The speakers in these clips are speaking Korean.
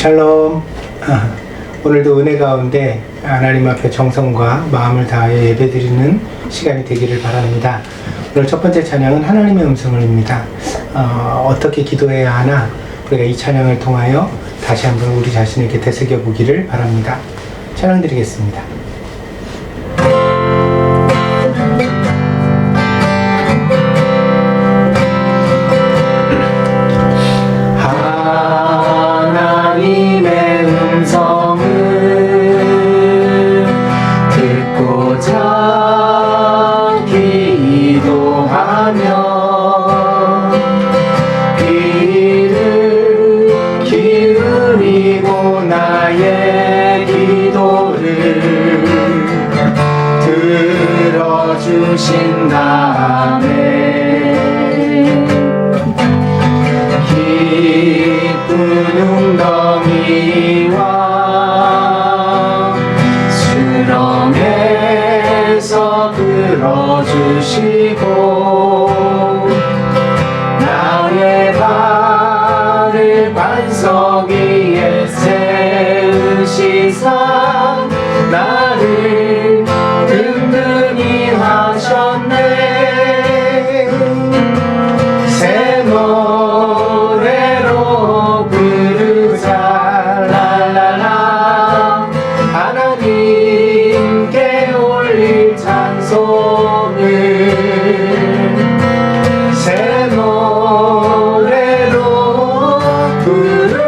샬롬. 오늘도 은혜 가운데 하나님 앞에 정성과 마음을 다하여 예배드리는 시간이 되기를 바랍니다. 오늘 첫 번째 찬양은 하나님의 음성을입니다. 어떻게 기도해야 하나, 우리가 이 찬양을 통하여 다시 한번 우리 자신에게 되새겨 보기를 바랍니다. 찬양 드리겠습니다. 하나님의 음성을 듣고자 기도하며 귀를 기울이고 나의 기도를 들어주신 다음에 깊은 웅덩이와 수렁에서 끌어주시고 나의 발을 반석 위에 세우시사 나를 든든히 하셨네. 새 노래로 부르자 랄랄라. 하나님께 올릴 찬송을 새 노래로 부르자.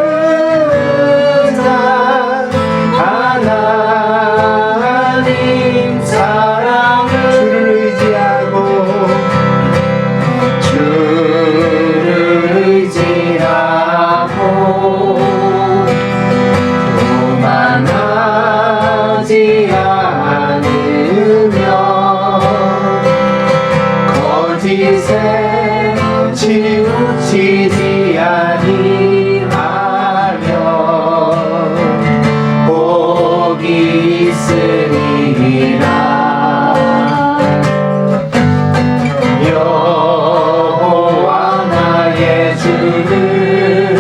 하나님 사랑을 주를 의지하고 교만하지 않으며 거짓에 치우치지 아니하며 복이 있으리라. 여호와 나의 주는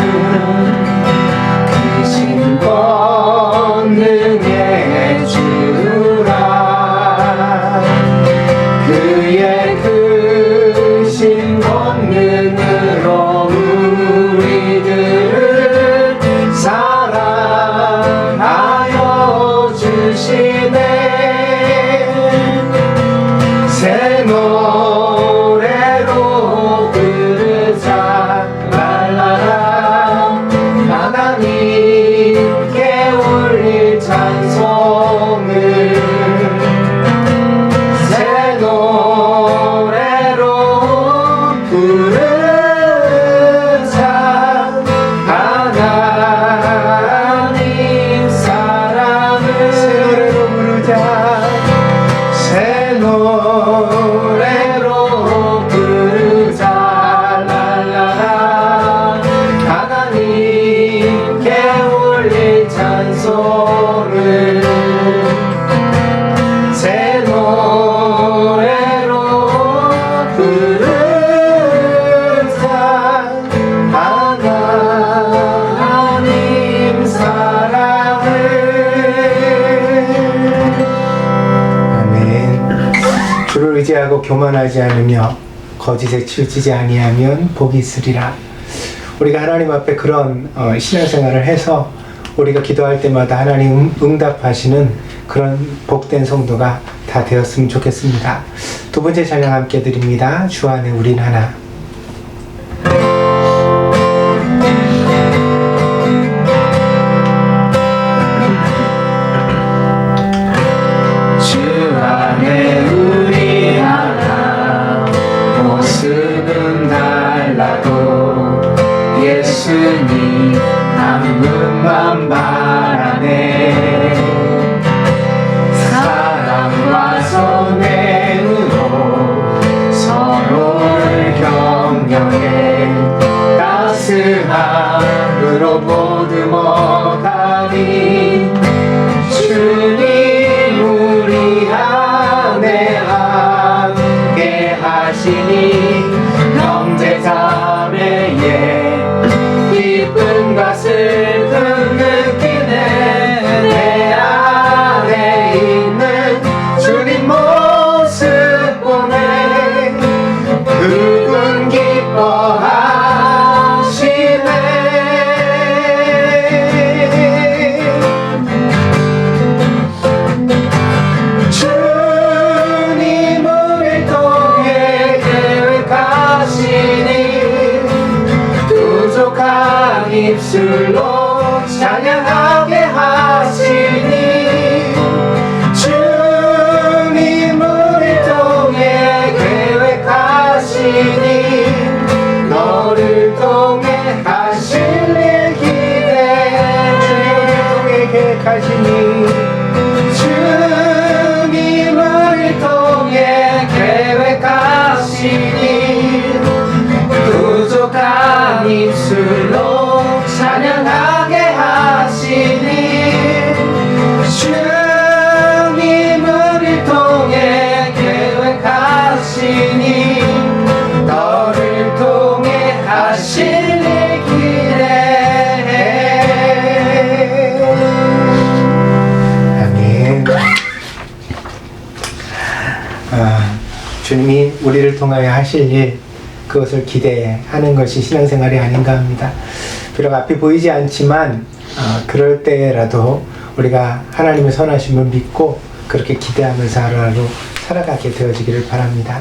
크신 권능의 주라. 그의 크신 권능으로 우리들을 사랑하여 주시네. 새 노래로 부르자 랄랄라. 하나님께 올릴 찬송을 새 노래로 부르자. 하나님 사랑을 새 노래로 부르자 랄랄라. 하나님께 올릴 찬송을 새 노래로 부르자. 하나님 사랑을. 아멘. 주를 의지하고 교만하지 않으며 거짓에 치우치지 아니하면 복이 있으리라. 우리가 하나님 앞에 그런 신앙생활을 해서 우리가 기도할 때마다 하나님 응답하시는 그런 복된 성도가 다 되었으면 좋겠습니다. 두 번째 찬양 함께 드립니다. 주 안에 우린 하나. 주 안에 우리 하나. 모습은 달라도 예수님 한 분만 바라네. 사랑과 선행으로 서로를 격려해 따스함으로 보듬어가니 주님 우리 안에 함께 하시니 형제 자매의 기쁨과 슬픔을 부족한 입술로 찬양하게 하시니 주님 우리 통해 계획하시니 너를 통해 하실 일 기대해 주님 우리 통해 계획하시니 주님 우리 통해 계획하시니 부족한 입술로 찬양하게 하시니 주님 우리 통해 계획하시니 너를 통해 하실 일 기대해. 아멘. 주님이 우리를 통하여 하실 일, 그것을 기대하는 것이 신앙생활이 아닌가 합니다. 비록 앞이 보이지 않지만 그럴 때라도 우리가 하나님의 선하심을 믿고 그렇게 기대하면서 하루하루 살아가게 되어지기를 바랍니다.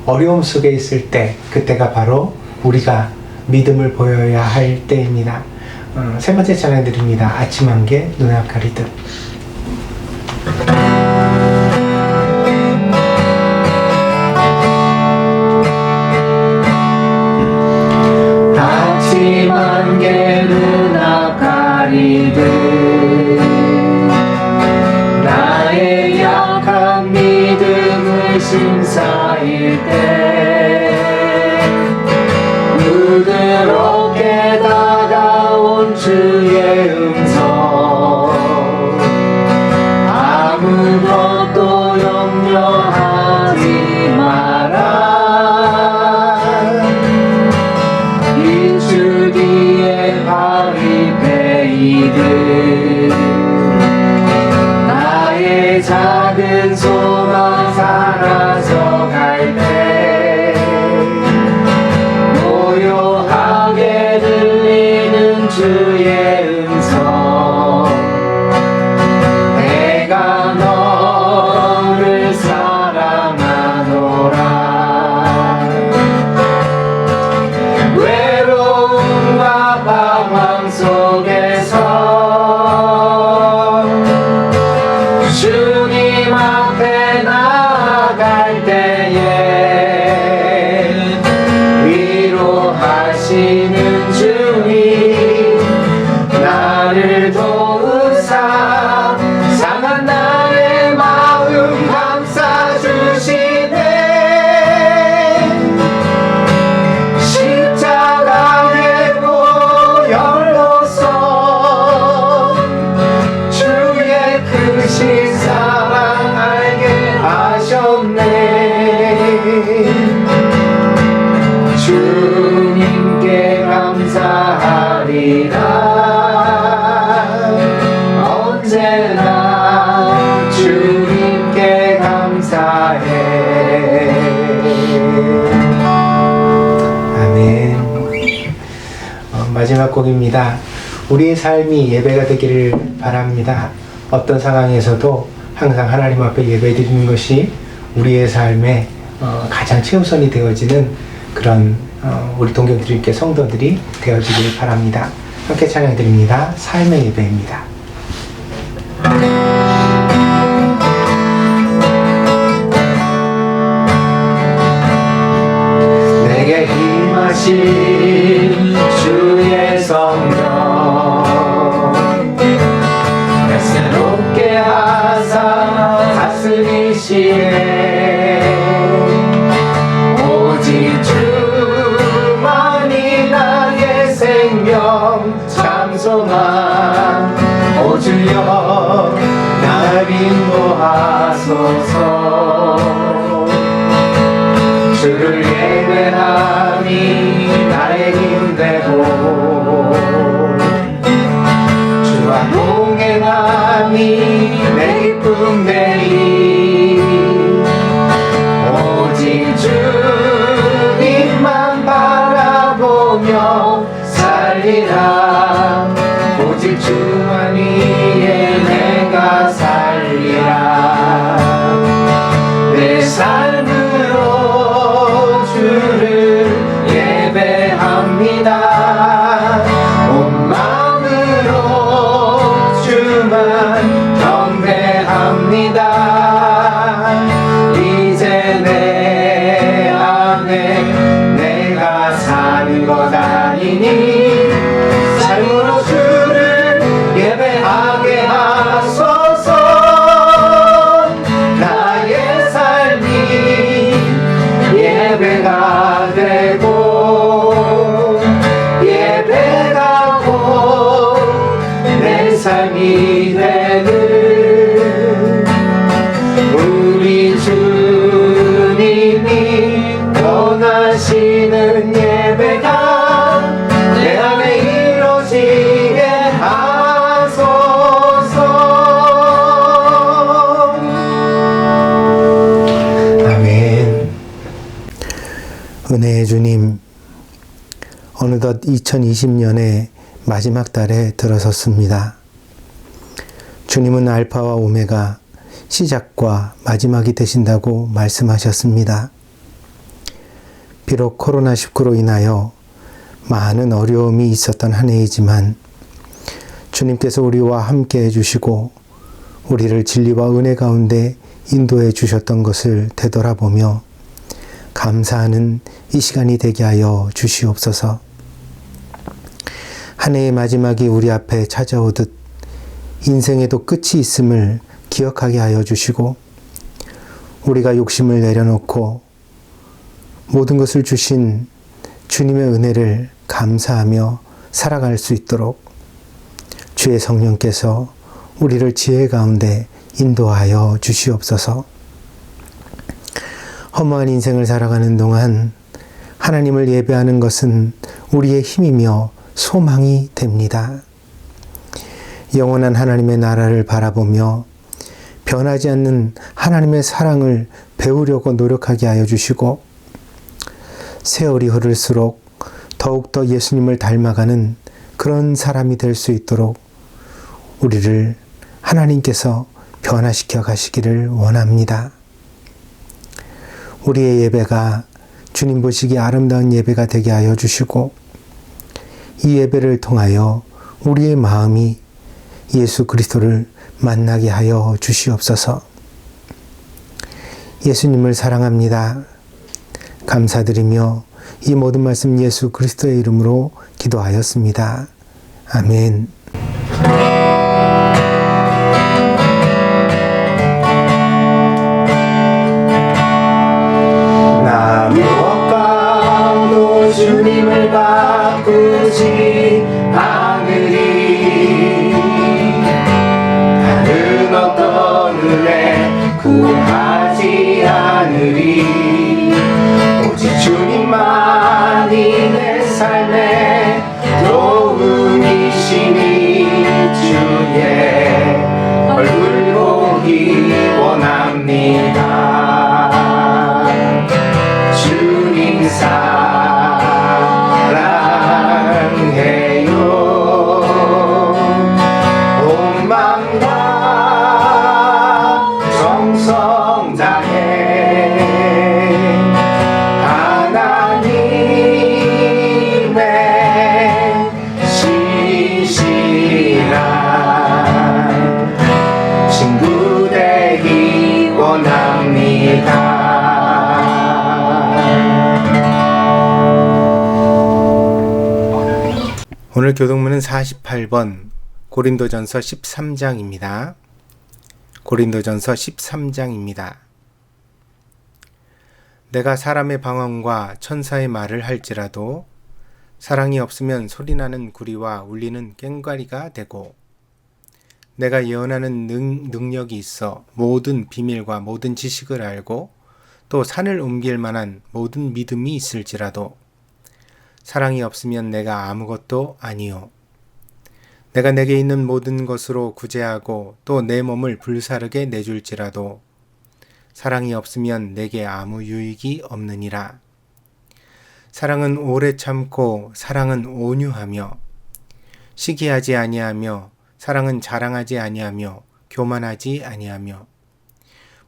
어려움 속에 있을 때, 그때가 바로 우리가 믿음을 보여야 할 때입니다. 세 번째 찬양 드립니다. 아침 안개 눈 앞 가리듯. 아침 안개 눈 앞 가리듯 나의 약한 믿음을 심사일 때 부드럽게 다가온 주의 음성 아무것도 염려하지 마라 일주 뒤에 발이 베이듯 나의 작은 소망 사라져 갈 때 고요하게 들리는 주의 음성 내가 너를 사랑하노라 외로움과 방황 속에서 주님 앞에 나아갈 때에 위로하시는 주님 나를 도우사 상한 나의 마음 감싸주시네 십자가의 보혈로서 주의 크신 사랑 알게 하셨네 주님께 감사하리라 언제나 주님께 감사해. 아멘. 마지막 곡입니다. 우리의 삶이 예배가 되기를 바랍니다. 어떤 상황에서도 항상 하나님 앞에 예배드리는 것이 우리의 삶의 가장 최우선이 되어지는 그런 우리 동경드림께 성도들이 되어지기를 바랍니다. 함께 찬양드립니다. 삶의 예배입니다. 내게 힘하신 주의 성령 날 새롭게 하사 다스리시네 오직 주만이 나의 생명 장소만 오 주여 날 인도하소서 주를 예배함이 나의 힘되고 주와 동행함이 내 기쁨 되리 오직 주님만 바라보며 살리라 오직 주만이에 내가 살리라 내 삶으로 주를 예배합니다 다니니 삶으로 주를 예배하게 하소서. 나의 삶이 예배가 되고 예배가 곧 내 삶이 되는 우리 주님이 원하시는 예배가 내 안에 이루어지게 하소서. 아멘. 은혜의 주님, 어느덧 2020년의 마지막 달에 들어섰습니다. 주님은 알파와 오메가, 시작과 마지막이 되신다고 말씀하셨습니다. 비록 코로나19로 인하여 많은 어려움이 있었던 한 해이지만 주님께서 우리와 함께 해주시고 우리를 진리와 은혜 가운데 인도해 주셨던 것을 되돌아보며 감사하는 이 시간이 되게 하여 주시옵소서. 한 해의 마지막이 우리 앞에 찾아오듯 인생에도 끝이 있음을 기억하게 하여 주시고 우리가 욕심을 내려놓고 모든 것을 주신 주님의 은혜를 감사하며 살아갈 수 있도록 주의 성령께서 우리를 지혜 가운데 인도하여 주시옵소서. 허무한 인생을 살아가는 동안 하나님을 예배하는 것은 우리의 힘이며 소망이 됩니다. 영원한 하나님의 나라를 바라보며 변하지 않는 하나님의 사랑을 배우려고 노력하게 하여 주시고 세월이 흐를수록 더욱더 예수님을 닮아가는 그런 사람이 될 수 있도록 우리를 하나님께서 변화시켜 가시기를 원합니다. 우리의 예배가 주님 보시기에 아름다운 예배가 되게 하여 주시고 이 예배를 통하여 우리의 마음이 예수 그리스도를 만나게 하여 주시옵소서. 예수님을 사랑합니다. 감사드리며 이 모든 말씀 예수 그리스도의 이름으로 기도하였습니다. 아멘. 나 무엇과도 주님을 바꾸지 않으리. 다른 어떤 은혜 구하지 않으리. 오직 주님만이 내 삶의 도움이시니 주의 얼굴 보기 원합니다. 주님 사랑해요. 온 마음과 정성 다해 하나님의 신실한 친구 되기 원합니다. 오늘 교동문은 48번 고린도전서 13장입니다. 고린도전서 13장입니다. 내가 사람의 방언과 천사의 말을 할지라도 사랑이 없으면 소리나는 구리와 울리는 꽹과리가 되고 내가 예언하는 능력이 있어 모든 비밀과 모든 지식을 알고 또 산을 옮길 만한 모든 믿음이 있을지라도 사랑이 없으면 내가 아무것도 아니요. 내가 내게 있는 모든 것으로 구제하고 또 내 몸을 불사르게 내줄지라도 사랑이 없으면 내게 아무 유익이 없느니라. 사랑은 오래 참고 사랑은 온유하며 시기하지 아니하며 사랑은 자랑하지 아니하며 교만하지 아니하며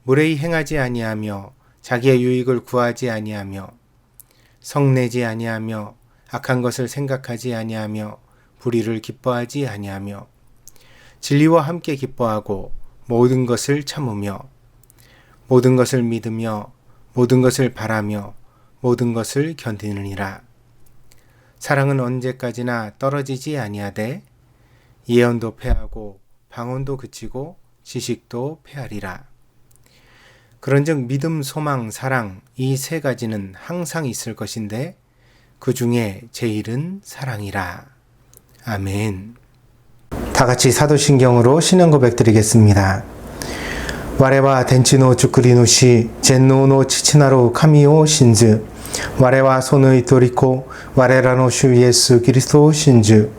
무례히 행하지 아니하며 자기의 유익을 구하지 아니하며 성내지 아니하며 악한 것을 생각하지 아니하며 불의를 기뻐하지 아니하며 진리와 함께 기뻐하고 모든 것을 참으며 모든 것을 믿으며 모든 것을 바라며 모든 것을 견디느니라. 사랑은 언제까지나 떨어지지 아니하되 예언도 패하고 방언도 그치고 지식도 패하리라. 그런즉 믿음, 소망, 사랑 이 세 가지는 항상 있을 것인데 그 중에 제일은 사랑이라. 아멘. 다 같이 사도신경으로 신앙 고백 드리겠습니다. 와레와 덴치노 주크리노시 젠노노 치치나로 카미오 신즈 와레와 손의 도리코 와레라노 슈 예수 그리스도 신즈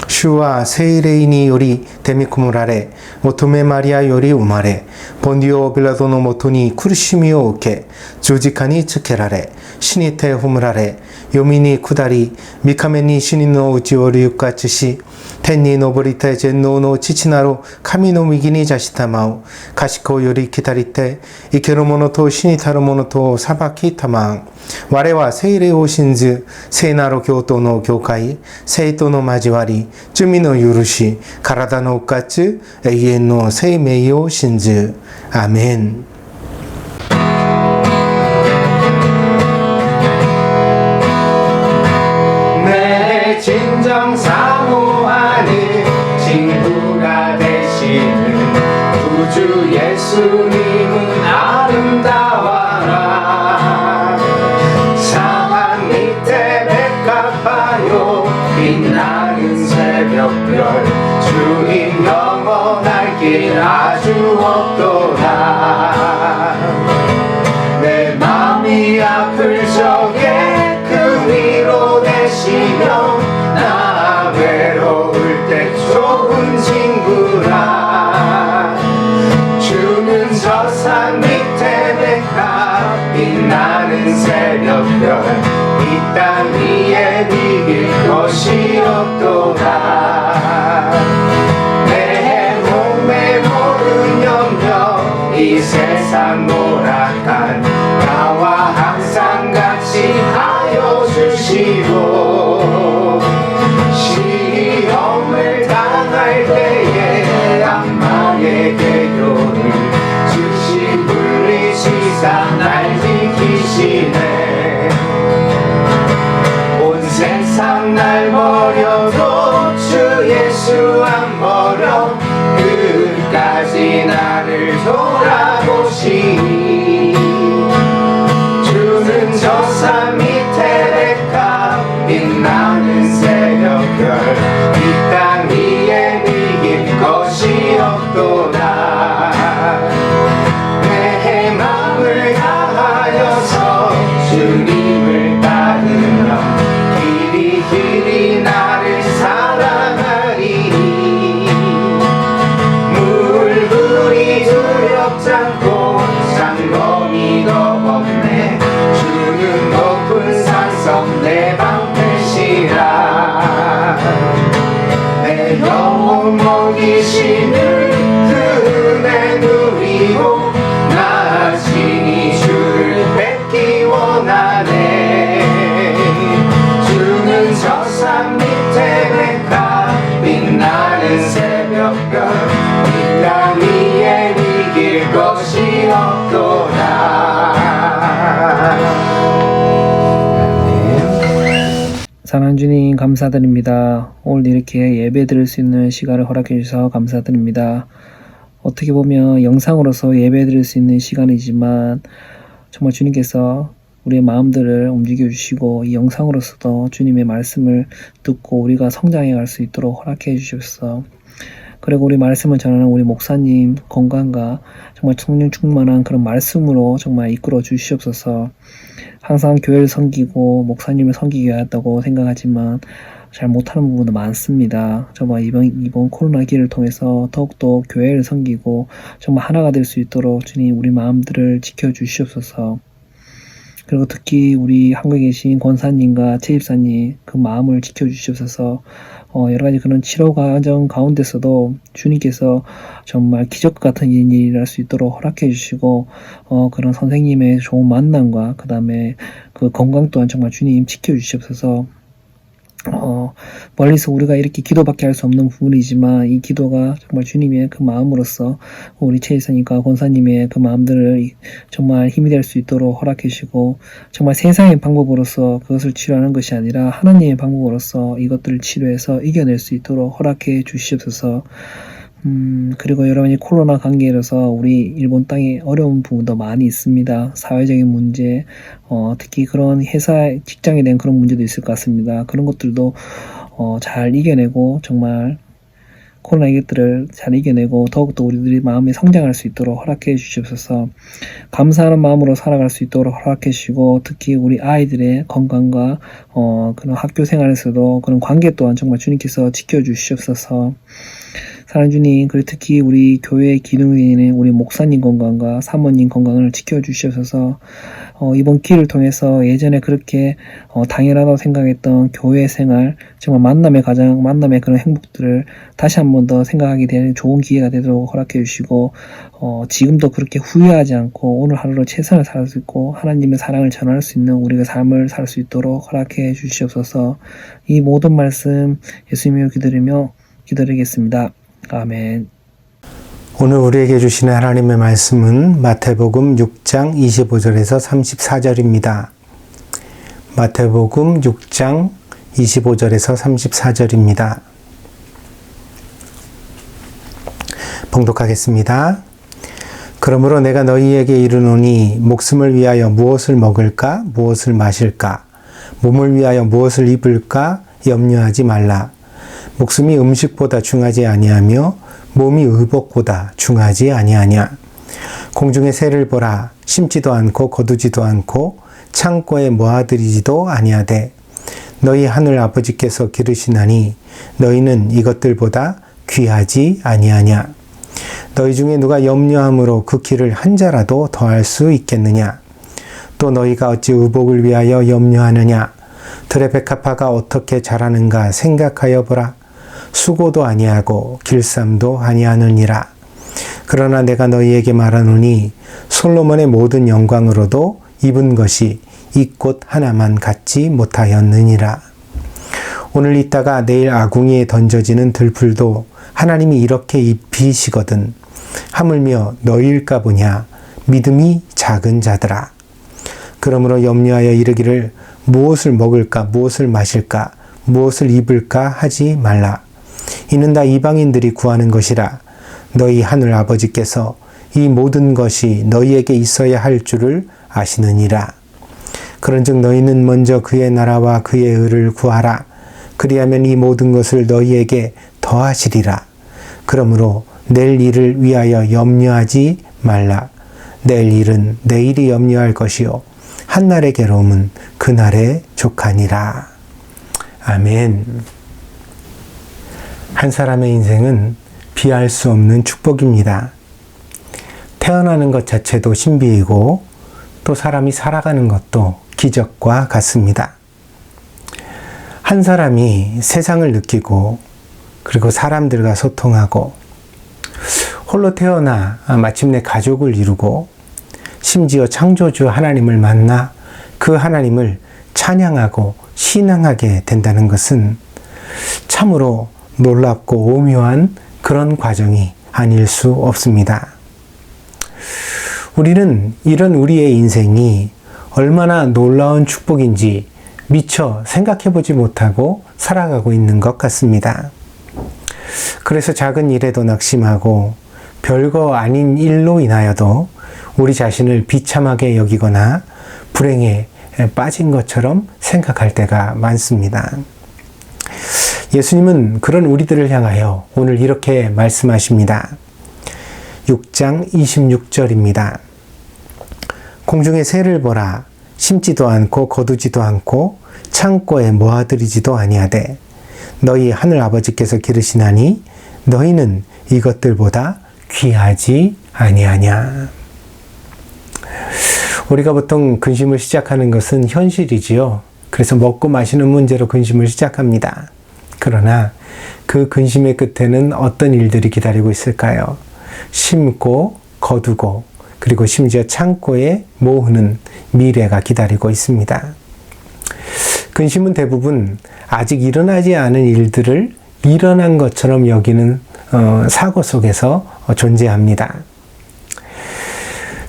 슈와 세이레이니 요리 데미쿠물 아래 모토메 마리아 요리 우마레 본디오 빌라도노 모토니 쿠르시미오 오케 조직하니 츠케라레 시니테 후물 아래 요미니 쿠다리 미카메니 시니노 우지오리 육가츠시 텐니 노보리테 젠노노 치치나로 카미노 미기니 자시타마오 가시코 요리 키타리테 이케로모노토 시니타로모노토 사바키 타망 와레와 세이레오 신즈 세나로 교토노 교카이 세이토노 마지와리 쯔미노 유루시 가라다노 우까츠 에이엔노 세이메이오 신즈 아멘. 내 진정 사모하는 친구가 되시는 구주 예수님은 아름다워라. 사막 밑에 백합화요 빛나는 새벽별 주님 영원할 길 아주 없도다. 내 맘이 아플 적에 그 위로 되시며 나 외로울 때 좋은 친구라. 주는 저 산 밑에 백합 빛나는 새벽별 이 땅 위에 비길 것이 없도다. 내 몸에 모른 염려 이 세상 노랗단 나와 항상 같이 하여 주시고 시험을 당할 때에 악마의 계교를 즉시 물리시사 날 지키시네. 온 세상 날 버려도 주 예수 안 버려 끝까지 나를 돌아보시니 주는 저 산 밑에 백합 빛나는 새벽별 이 땅 위에 비길 것이 없도다. 내 마음을 다하여서 주님을 따르며 길이 길이 나를 사랑하리니 물불이 두렵지 않고 장검이 더 없네. 주는 높은 산성 내 방패시라. 내 영혼 먹이시는 그 은혜 누리고 나 친히 주를 뵙기 원하네. 주는 저 산 밑에 백합 빛나는 새벽별 이 땅 위에 비길 것이 없도다. 사랑하는 주님 감사드립니다. 오늘 이렇게 예배 드릴 수 있는 시간을 허락해 주셔서 감사드립니다. 어떻게 보면 영상으로서 예배 드릴 수 있는 시간이지만 정말 주님께서 우리의 마음들을 움직여 주시고 이 영상으로서도 주님의 말씀을 듣고 우리가 성장해 갈 수 있도록 허락해 주셔서 그리고 우리 말씀을 전하는 우리 목사님 건강과 정말 성령 충만한 그런 말씀으로 정말 이끌어 주시옵소서. 항상 교회를 섬기고 목사님을 섬기게 하였다고 생각하지만 잘 못하는 부분도 많습니다. 정말 이번 코로나기를 통해서 더욱더 교회를 섬기고 정말 하나가 될 수 있도록 주님 우리 마음들을 지켜주시옵소서. 그리고 특히 우리 한국에 계신 권사님과 최집사님 그 마음을 지켜주시옵소서. 여러 가지 그런 치료 과정 가운데서도 주님께서 정말 기적 같은 일이 일어날 수 있도록 허락해 주시고 그런 선생님의 좋은 만남과 그 다음에 그 건강 또한 정말 주님 지켜주시옵소서. 멀리서 우리가 이렇게 기도밖에 할 수 없는 부분이지만 이 기도가 정말 주님의 그 마음으로서 우리 최이사님과 권사님의 그 마음들을 정말 힘이 될 수 있도록 허락해 주시고 정말 세상의 방법으로서 그것을 치료하는 것이 아니라 하나님의 방법으로서 이것들을 치료해서 이겨낼 수 있도록 허락해 주시옵소서. 그리고 여러분이 코로나 관계로서 우리 일본 땅에 어려운 부분도 많이 있습니다. 사회적인 문제, 특히 그런 회사, 직장에 대한 그런 문제도 있을 것 같습니다. 그런 것들도, 잘 이겨내고, 정말, 코로나 이것들을 잘 이겨내고, 더욱더 우리들이 마음이 성장할 수 있도록 허락해 주시옵소서. 감사하는 마음으로 살아갈 수 있도록 허락해 주시고, 특히 우리 아이들의 건강과, 그런 학교 생활에서도 그런 관계 또한 정말 주님께서 지켜주시옵소서. 사랑하는 주님, 그리고 특히 우리 교회의 기능에 있는 우리 목사님 건강과 사모님 건강을 지켜주셔서 이번 기회를 통해서 예전에 그렇게 당연하다고 생각했던 교회 생활, 정말 만남의 그런 행복들을 다시 한 번 더 생각하게 되는 좋은 기회가 되도록 허락해 주시고 지금도 그렇게 후회하지 않고 오늘 하루로 최선을 다할 수 있고 하나님의 사랑을 전할 수 있는 우리가 삶을 살 수 있도록 허락해 주시옵소서. 이 모든 말씀 예수님을 기다리겠습니다. 아멘. 오늘 우리에게 주시는 하나님의 말씀은 마태복음 6장 25절에서 34절입니다. 마태복음 6장 25절에서 34절입니다. 봉독하겠습니다. 그러므로 내가 너희에게 이르노니 목숨을 위하여 무엇을 먹을까 무엇을 마실까 몸을 위하여 무엇을 입을까 염려하지 말라. 목숨이 음식보다 중하지 아니하며 몸이 의복보다 중하지 아니하냐. 공중의 새를 보라. 심지도 않고 거두지도 않고 창고에 모아들이지도 아니하되 너희 하늘 아버지께서 기르시나니 너희는 이것들보다 귀하지 아니하냐. 너희 중에 누가 염려함으로 그 길을 한 자라도 더할 수 있겠느냐. 또 너희가 어찌 의복을 위하여 염려하느냐. 들의 백합화가 어떻게 자라는가 생각하여 보라. 수고도 아니하고 길쌈도 아니하느니라. 그러나 내가 너희에게 말하노니 솔로몬의 모든 영광으로도 입은 것이 이 꽃 하나만 갖지 못하였느니라. 오늘 있다가 내일 아궁이에 던져지는 들풀도 하나님이 이렇게 입히시거든. 하물며 너희일까 보냐. 믿음이 작은 자들아. 그러므로 염려하여 이르기를 무엇을 먹을까 무엇을 마실까 무엇을 입을까 하지 말라. 이는 다 이방인들이 구하는 것이라. 너희 하늘 아버지께서 이 모든 것이 너희에게 있어야 할 줄을 아시느니라. 그런즉 너희는 먼저 그의 나라와 그의 의를 구하라. 그리하면 이 모든 것을 너희에게 더하시리라. 그러므로 내일 일을 위하여 염려하지 말라. 내일 일은 내일이 염려할 것이요 한날의 괴로움은 그날의 족하니라. 아멘. 한 사람의 인생은 비할 수 없는 축복입니다. 태어나는 것 자체도 신비이고 또 사람이 살아가는 것도 기적과 같습니다. 한 사람이 세상을 느끼고 그리고 사람들과 소통하고 홀로 태어나 마침내 가족을 이루고 심지어 창조주 하나님을 만나 그 하나님을 찬양하고 신앙하게 된다는 것은 참으로 놀랍고 오묘한 그런 과정이 아닐 수 없습니다. 우리는 이런 우리의 인생이 얼마나 놀라운 축복인지 미처 생각해보지 못하고 살아가고 있는 것 같습니다. 그래서 작은 일에도 낙심하고 별거 아닌 일로 인하여도 우리 자신을 비참하게 여기거나 불행에 빠진 것처럼 생각할 때가 많습니다. 예수님은 그런 우리들을 향하여 오늘 이렇게 말씀하십니다. 6장 26절입니다. 공중의 새를 보라. 심지도 않고 거두지도 않고 창고에 모아들이지도 아니하되 너희 하늘 아버지께서 기르시나니 너희는 이것들보다 귀하지 아니하냐. 우리가 보통 근심을 시작하는 것은 현실이지요. 그래서 먹고 마시는 문제로 근심을 시작합니다. 그러나 그 근심의 끝에는 어떤 일들이 기다리고 있을까요? 심고 거두고 그리고 심지어 창고에 모으는 미래가 기다리고 있습니다. 근심은 대부분 아직 일어나지 않은 일들을 일어난 것처럼 여기는 사고 속에서 존재합니다.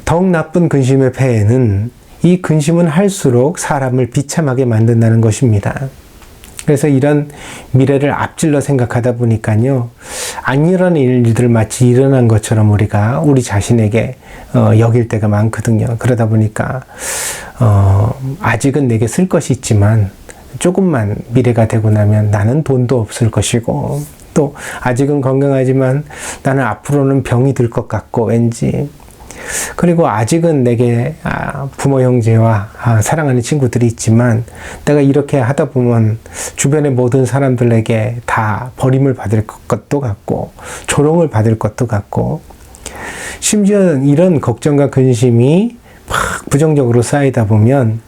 더욱 나쁜 근심의 폐해는 이 근심은 할수록 사람을 비참하게 만든다는 것입니다. 그래서 이런 미래를 앞질러 생각하다 보니까요, 안 일어난 일들 마치 일어난 것처럼 우리가 우리 자신에게 여길 때가 많거든요. 그러다 보니까 아직은 내게 쓸 것이 있지만 조금만 미래가 되고 나면 나는 돈도 없을 것이고, 또 아직은 건강하지만 나는 앞으로는 병이 들 것 같고 왠지, 그리고 아직은 내게 부모 형제와 사랑하는 친구들이 있지만 내가 이렇게 하다 보면 주변의 모든 사람들에게 다 버림을 받을 것도 같고 조롱을 받을 것도 같고, 심지어 이런 걱정과 근심이 막 부정적으로 쌓이다 보면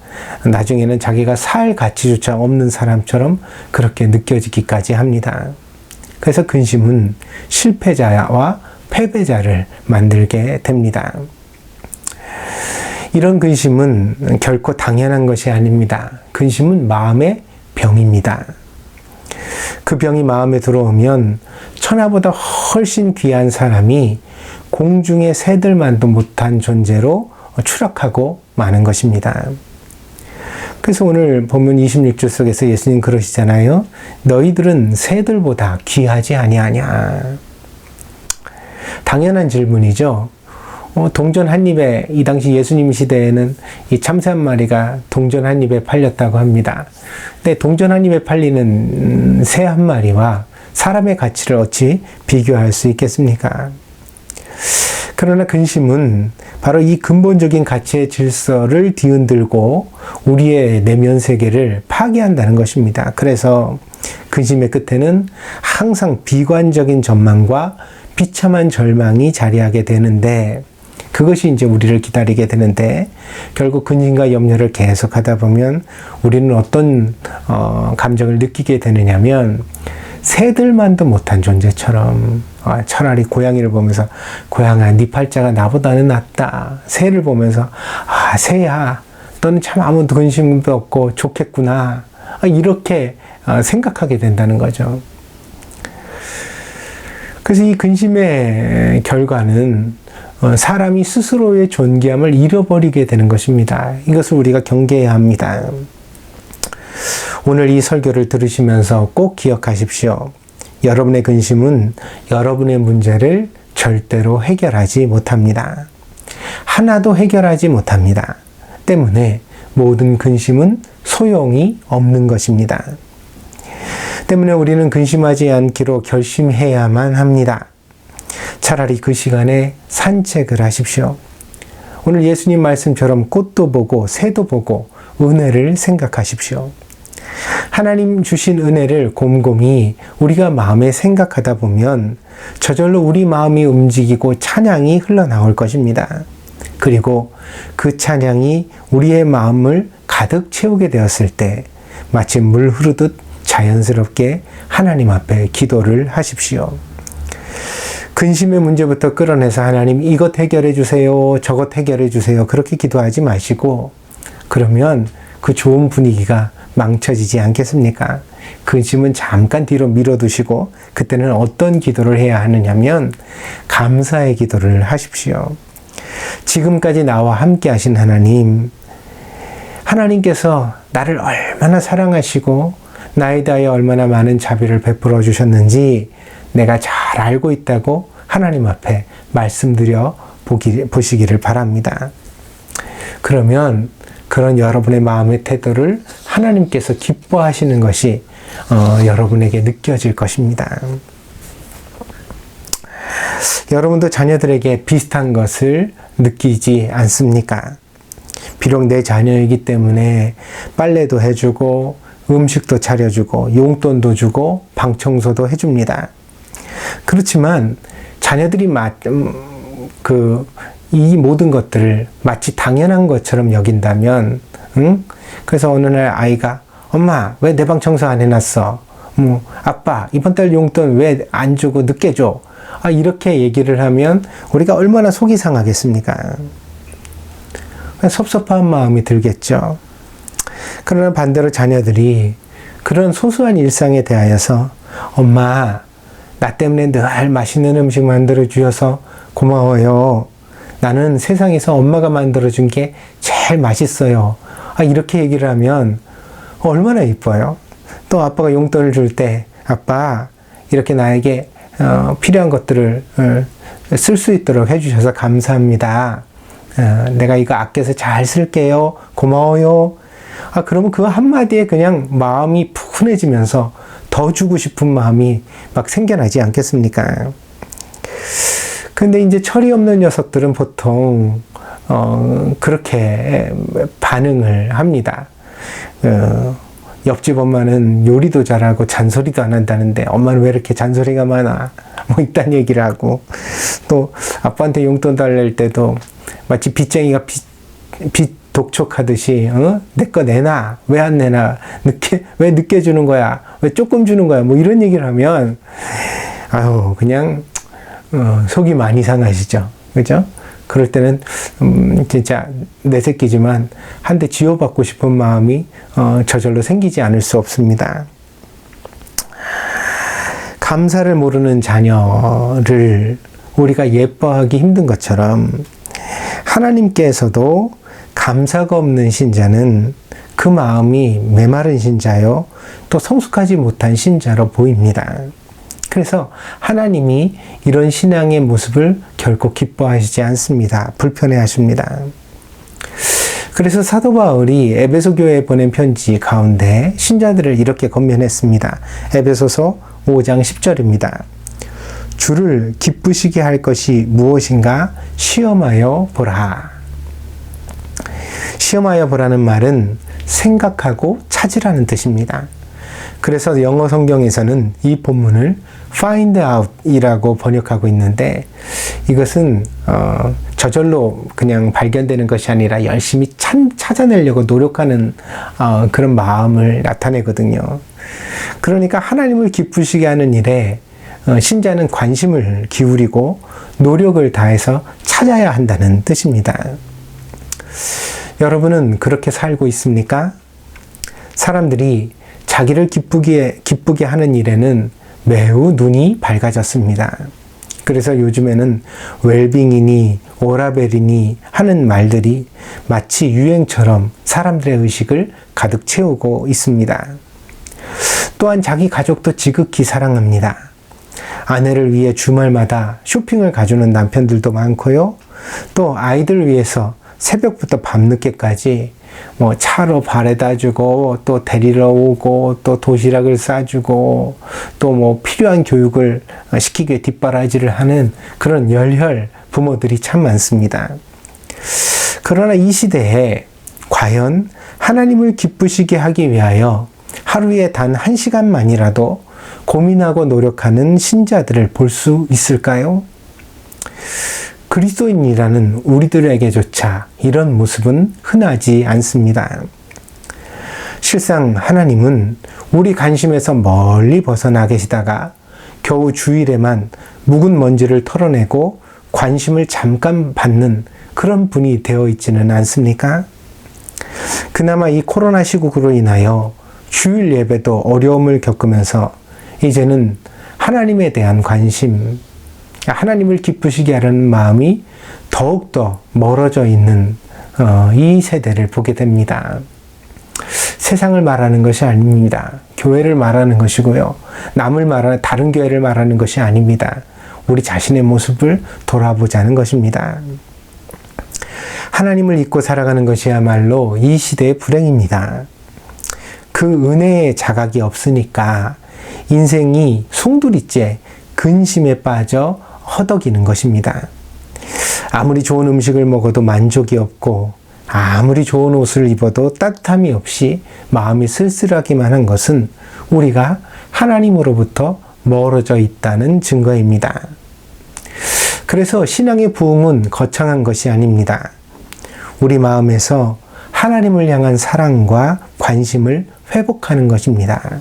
나중에는 자기가 살 가치조차 없는 사람처럼 그렇게 느껴지기까지 합니다. 그래서 근심은 실패자와 패배자를 만들게 됩니다. 이런 근심은 결코 당연한 것이 아닙니다. 근심은 마음의 병입니다. 그 병이 마음에 들어오면 천하보다 훨씬 귀한 사람이 공중의 새들만도 못한 존재로 추락하고 마는 것입니다. 그래서 오늘 본문 26절 속에서 예수님 그러시잖아요. 너희들은 새들보다 귀하지 아니하냐. 당연한 질문이죠. 동전 한 입에, 이 당시 예수님 시대에는 이 참새 한 마리가 동전 한 입에 팔렸다고 합니다. 근데 동전 한 입에 팔리는 새 한 마리와 사람의 가치를 어찌 비교할 수 있겠습니까? 그러나 근심은 바로 이 근본적인 가치의 질서를 뒤흔들고 우리의 내면 세계를 파괴한다는 것입니다. 그래서 근심의 끝에는 항상 비관적인 전망과 비참한 절망이 자리하게 되는데, 그것이 이제 우리를 기다리게 되는데, 결국 근심과 염려를 계속 하다 보면 우리는 어떤 감정을 느끼게 되느냐면, 새들만도 못한 존재처럼, 차라리 고양이를 보면서 고양아 네 팔자가 나보다는 낫다. 새를 보면서 새야 너는 참 아무 근심도 없고 좋겠구나. 이렇게 생각하게 된다는 거죠. 그래서 이 근심의 결과는 사람이 스스로의 존귀함을 잃어버리게 되는 것입니다. 이것을 우리가 경계해야 합니다. 오늘 이 설교를 들으시면서 꼭 기억하십시오. 여러분의 근심은 여러분의 문제를 절대로 해결하지 못합니다. 하나도 해결하지 못합니다. 때문에 모든 근심은 소용이 없는 것입니다. 때문에 우리는 근심하지 않기로 결심해야만 합니다. 차라리 그 시간에 산책을 하십시오. 오늘 예수님 말씀처럼 꽃도 보고 새도 보고 은혜를 생각하십시오. 하나님 주신 은혜를 곰곰이 우리가 마음에 생각하다 보면 저절로 우리 마음이 움직이고 찬양이 흘러나올 것입니다. 그리고 그 찬양이 우리의 마음을 가득 채우게 되었을 때 마치 물 흐르듯 자연스럽게 하나님 앞에 기도를 하십시오. 근심의 문제부터 끌어내서 하나님 이것 해결해 주세요, 저것 해결해 주세요, 그렇게 기도하지 마시고, 그러면 그 좋은 분위기가 망쳐지지 않겠습니까? 근심은 잠깐 뒤로 밀어두시고 그때는 어떤 기도를 해야 하느냐면 감사의 기도를 하십시오. 지금까지 나와 함께 하신 하나님, 하나님께서 나를 얼마나 사랑하시고 나에 대하여 얼마나 많은 자비를 베풀어 주셨는지 내가 잘 알고 있다고 하나님 앞에 말씀드려 보시기를 바랍니다. 그러면 그런 여러분의 마음의 태도를 하나님께서 기뻐하시는 것이 여러분에게 느껴질 것입니다. 여러분도 자녀들에게 비슷한 것을 느끼지 않습니까? 비록 내 자녀이기 때문에 빨래도 해주고 음식도 차려주고 용돈도 주고 방 청소도 해줍니다. 그렇지만 자녀들이 이 모든 것들을 마치 당연한 것처럼 여긴다면, 그래서 어느 날 아이가 엄마 왜 내 방 청소 안 해놨어? 아빠 이번 달 용돈 왜 안 주고 늦게 줘? 이렇게 얘기를 하면 우리가 얼마나 속이 상하겠습니까? 섭섭한 마음이 들겠죠. 그러나 반대로 자녀들이 그런 소소한 일상에 대하여서 엄마, 나 때문에 늘 맛있는 음식 만들어 주셔서 고마워요. 나는 세상에서 엄마가 만들어준 게 제일 맛있어요. 이렇게 얘기를 하면 얼마나 이뻐요. 또 아빠가 용돈을 줄 때 아빠 이렇게 나에게 필요한 것들을 쓸 수 있도록 해주셔서 감사합니다. 내가 이거 아껴서 잘 쓸게요. 고마워요. 그러면 그 한마디에 그냥 마음이 푸근해지면서 더 주고 싶은 마음이 막 생겨나지 않겠습니까? 근데 이제 철이 없는 녀석들은 보통 그렇게 반응을 합니다. 옆집 엄마는 요리도 잘하고 잔소리도 안 한다는데 엄마는 왜 이렇게 잔소리가 많아? 뭐 이딴 얘기를 하고, 또 아빠한테 용돈 달랠 때도 마치 빚쟁이가 빚 독촉하듯이 내 거 내놔, 왜 안 내놔, 왜 늦게 주는 거야, 왜 조금 주는 거야, 뭐 이런 얘기를 하면 그냥 속이 많이 상하시죠. 그죠? 그럴 때는 진짜 내 새끼지만 한 대 쥐어받고 싶은 마음이 저절로 생기지 않을 수 없습니다. 감사를 모르는 자녀를 우리가 예뻐하기 힘든 것처럼 하나님께서도 감사가 없는 신자는 그 마음이 메마른 신자요, 또 성숙하지 못한 신자로 보입니다. 그래서 하나님이 이런 신앙의 모습을 결코 기뻐하시지 않습니다. 불편해 하십니다. 그래서 사도 바울이 에베소 교회에 보낸 편지 가운데 신자들을 이렇게 권면했습니다. 에베소서 5장 10절입니다. 주를 기쁘시게 할 것이 무엇인가 시험하여 보라. 시험하여 보라는 말은 생각하고 찾으라는 뜻입니다. 그래서 영어 성경에서는 이 본문을 find out 이라고 번역하고 있는데, 이것은 저절로 그냥 발견되는 것이 아니라 열심히 찾아내려고 노력하는 그런 마음을 나타내거든요. 그러니까 하나님을 기쁘시게 하는 일에 신자는 관심을 기울이고 노력을 다해서 찾아야 한다는 뜻입니다. 여러분은 그렇게 살고 있습니까? 사람들이 자기를 기쁘게 하는 일에는 매우 눈이 밝아졌습니다. 그래서 요즘에는 웰빙이니 오라벨이니 하는 말들이 마치 유행처럼 사람들의 의식을 가득 채우고 있습니다. 또한 자기 가족도 지극히 사랑합니다. 아내를 위해 주말마다 쇼핑을 가주는 남편들도 많고요. 또 아이들 위해서 새벽부터 밤늦게까지 차로 바래다 주고, 또 데리러 오고, 또 도시락을 싸주고, 또 필요한 교육을 시키기 위해 뒷바라지를 하는 그런 열혈 부모들이 참 많습니다. 그러나 이 시대에 과연 하나님을 기쁘시게 하기 위하여 하루에 단 1시간만이라도 고민하고 노력하는 신자들을 볼 수 있을까요? 그리스도인이라는 우리들에게조차 이런 모습은 흔하지 않습니다. 실상 하나님은 우리 관심에서 멀리 벗어나 계시다가 겨우 주일에만 묵은 먼지를 털어내고 관심을 잠깐 받는 그런 분이 되어 있지는 않습니까? 그나마 이 코로나 시국으로 인하여 주일 예배도 어려움을 겪으면서 이제는 하나님에 대한 관심, 하나님을 기쁘시게 하려는 마음이 더욱더 멀어져 있는 이 세대를 보게 됩니다. 세상을 말하는 것이 아닙니다. 교회를 말하는 것이고요. 다른 교회를 말하는 것이 아닙니다. 우리 자신의 모습을 돌아보자는 것입니다. 하나님을 잊고 살아가는 것이야말로 이 시대의 불행입니다. 그 은혜의 자각이 없으니까 인생이 송두리째 근심에 빠져 허덕이는 것입니다. 아무리 좋은 음식을 먹어도 만족이 없고, 아무리 좋은 옷을 입어도 따뜻함이 없이 마음이 쓸쓸하기만 한 것은 우리가 하나님으로부터 멀어져 있다는 증거입니다. 그래서 신앙의 부흥은 거창한 것이 아닙니다. 우리 마음에서 하나님을 향한 사랑과 관심을 회복하는 것입니다.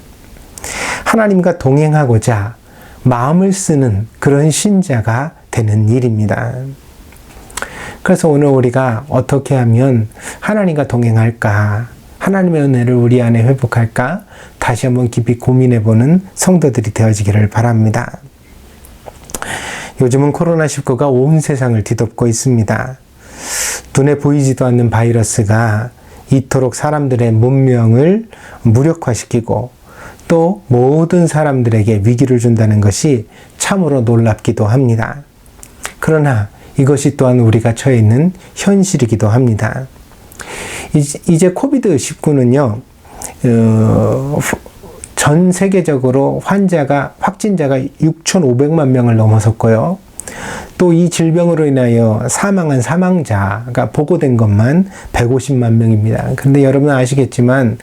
하나님과 동행하고자 마음을 쓰는 그런 신자가 되는 일입니다. 그래서 오늘 우리가 어떻게 하면 하나님과 동행할까? 하나님의 은혜를 우리 안에 회복할까 다시 한번 깊이 고민해보는 성도들이 되어지기를 바랍니다. 요즘은 코로나19가 온 세상을 뒤덮고 있습니다. 눈에 보이지도 않는 바이러스가 이토록 사람들의 문명을 무력화시키고 또 모든 사람들에게 위기를 준다는 것이 참으로 놀랍기도 합니다. 그러나 이것이 또한 우리가 처해 있는 현실이기도 합니다. 이제 코비드19는요, 전 세계적으로 확진자가 6,500만 명을 넘어섰고요. 또 이 질병으로 인하여 사망한 사망자가 보고된 것만 150만 명입니다. 그런데 여러분 아시겠지만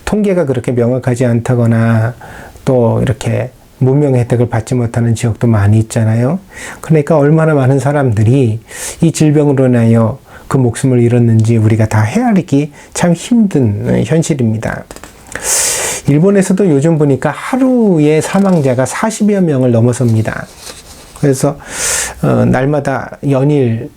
통계가 그렇게 명확하지 않다거나 또 이렇게 문명 혜택을 받지 못하는 지역도 많이 있잖아요. 그러니까 얼마나 많은 사람들이 이 질병으로 인하여 그 목숨을 잃었는지 우리가 다 헤아리기 참 힘든 현실입니다. 일본에서도 요즘 보니까 하루에 사망자가 40여 명을 넘어섭니다. 그래서 날마다 연일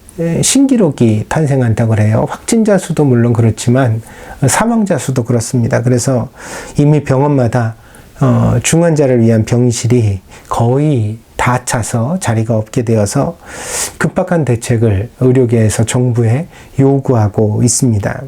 신기록이 탄생한다고 그래요. 확진자 수도 물론 그렇지만 사망자 수도 그렇습니다. 그래서 이미 병원마다 중환자를 위한 병실이 거의 다 차서 자리가 없게 되어서 급박한 대책을 의료계에서 정부에 요구하고 있습니다.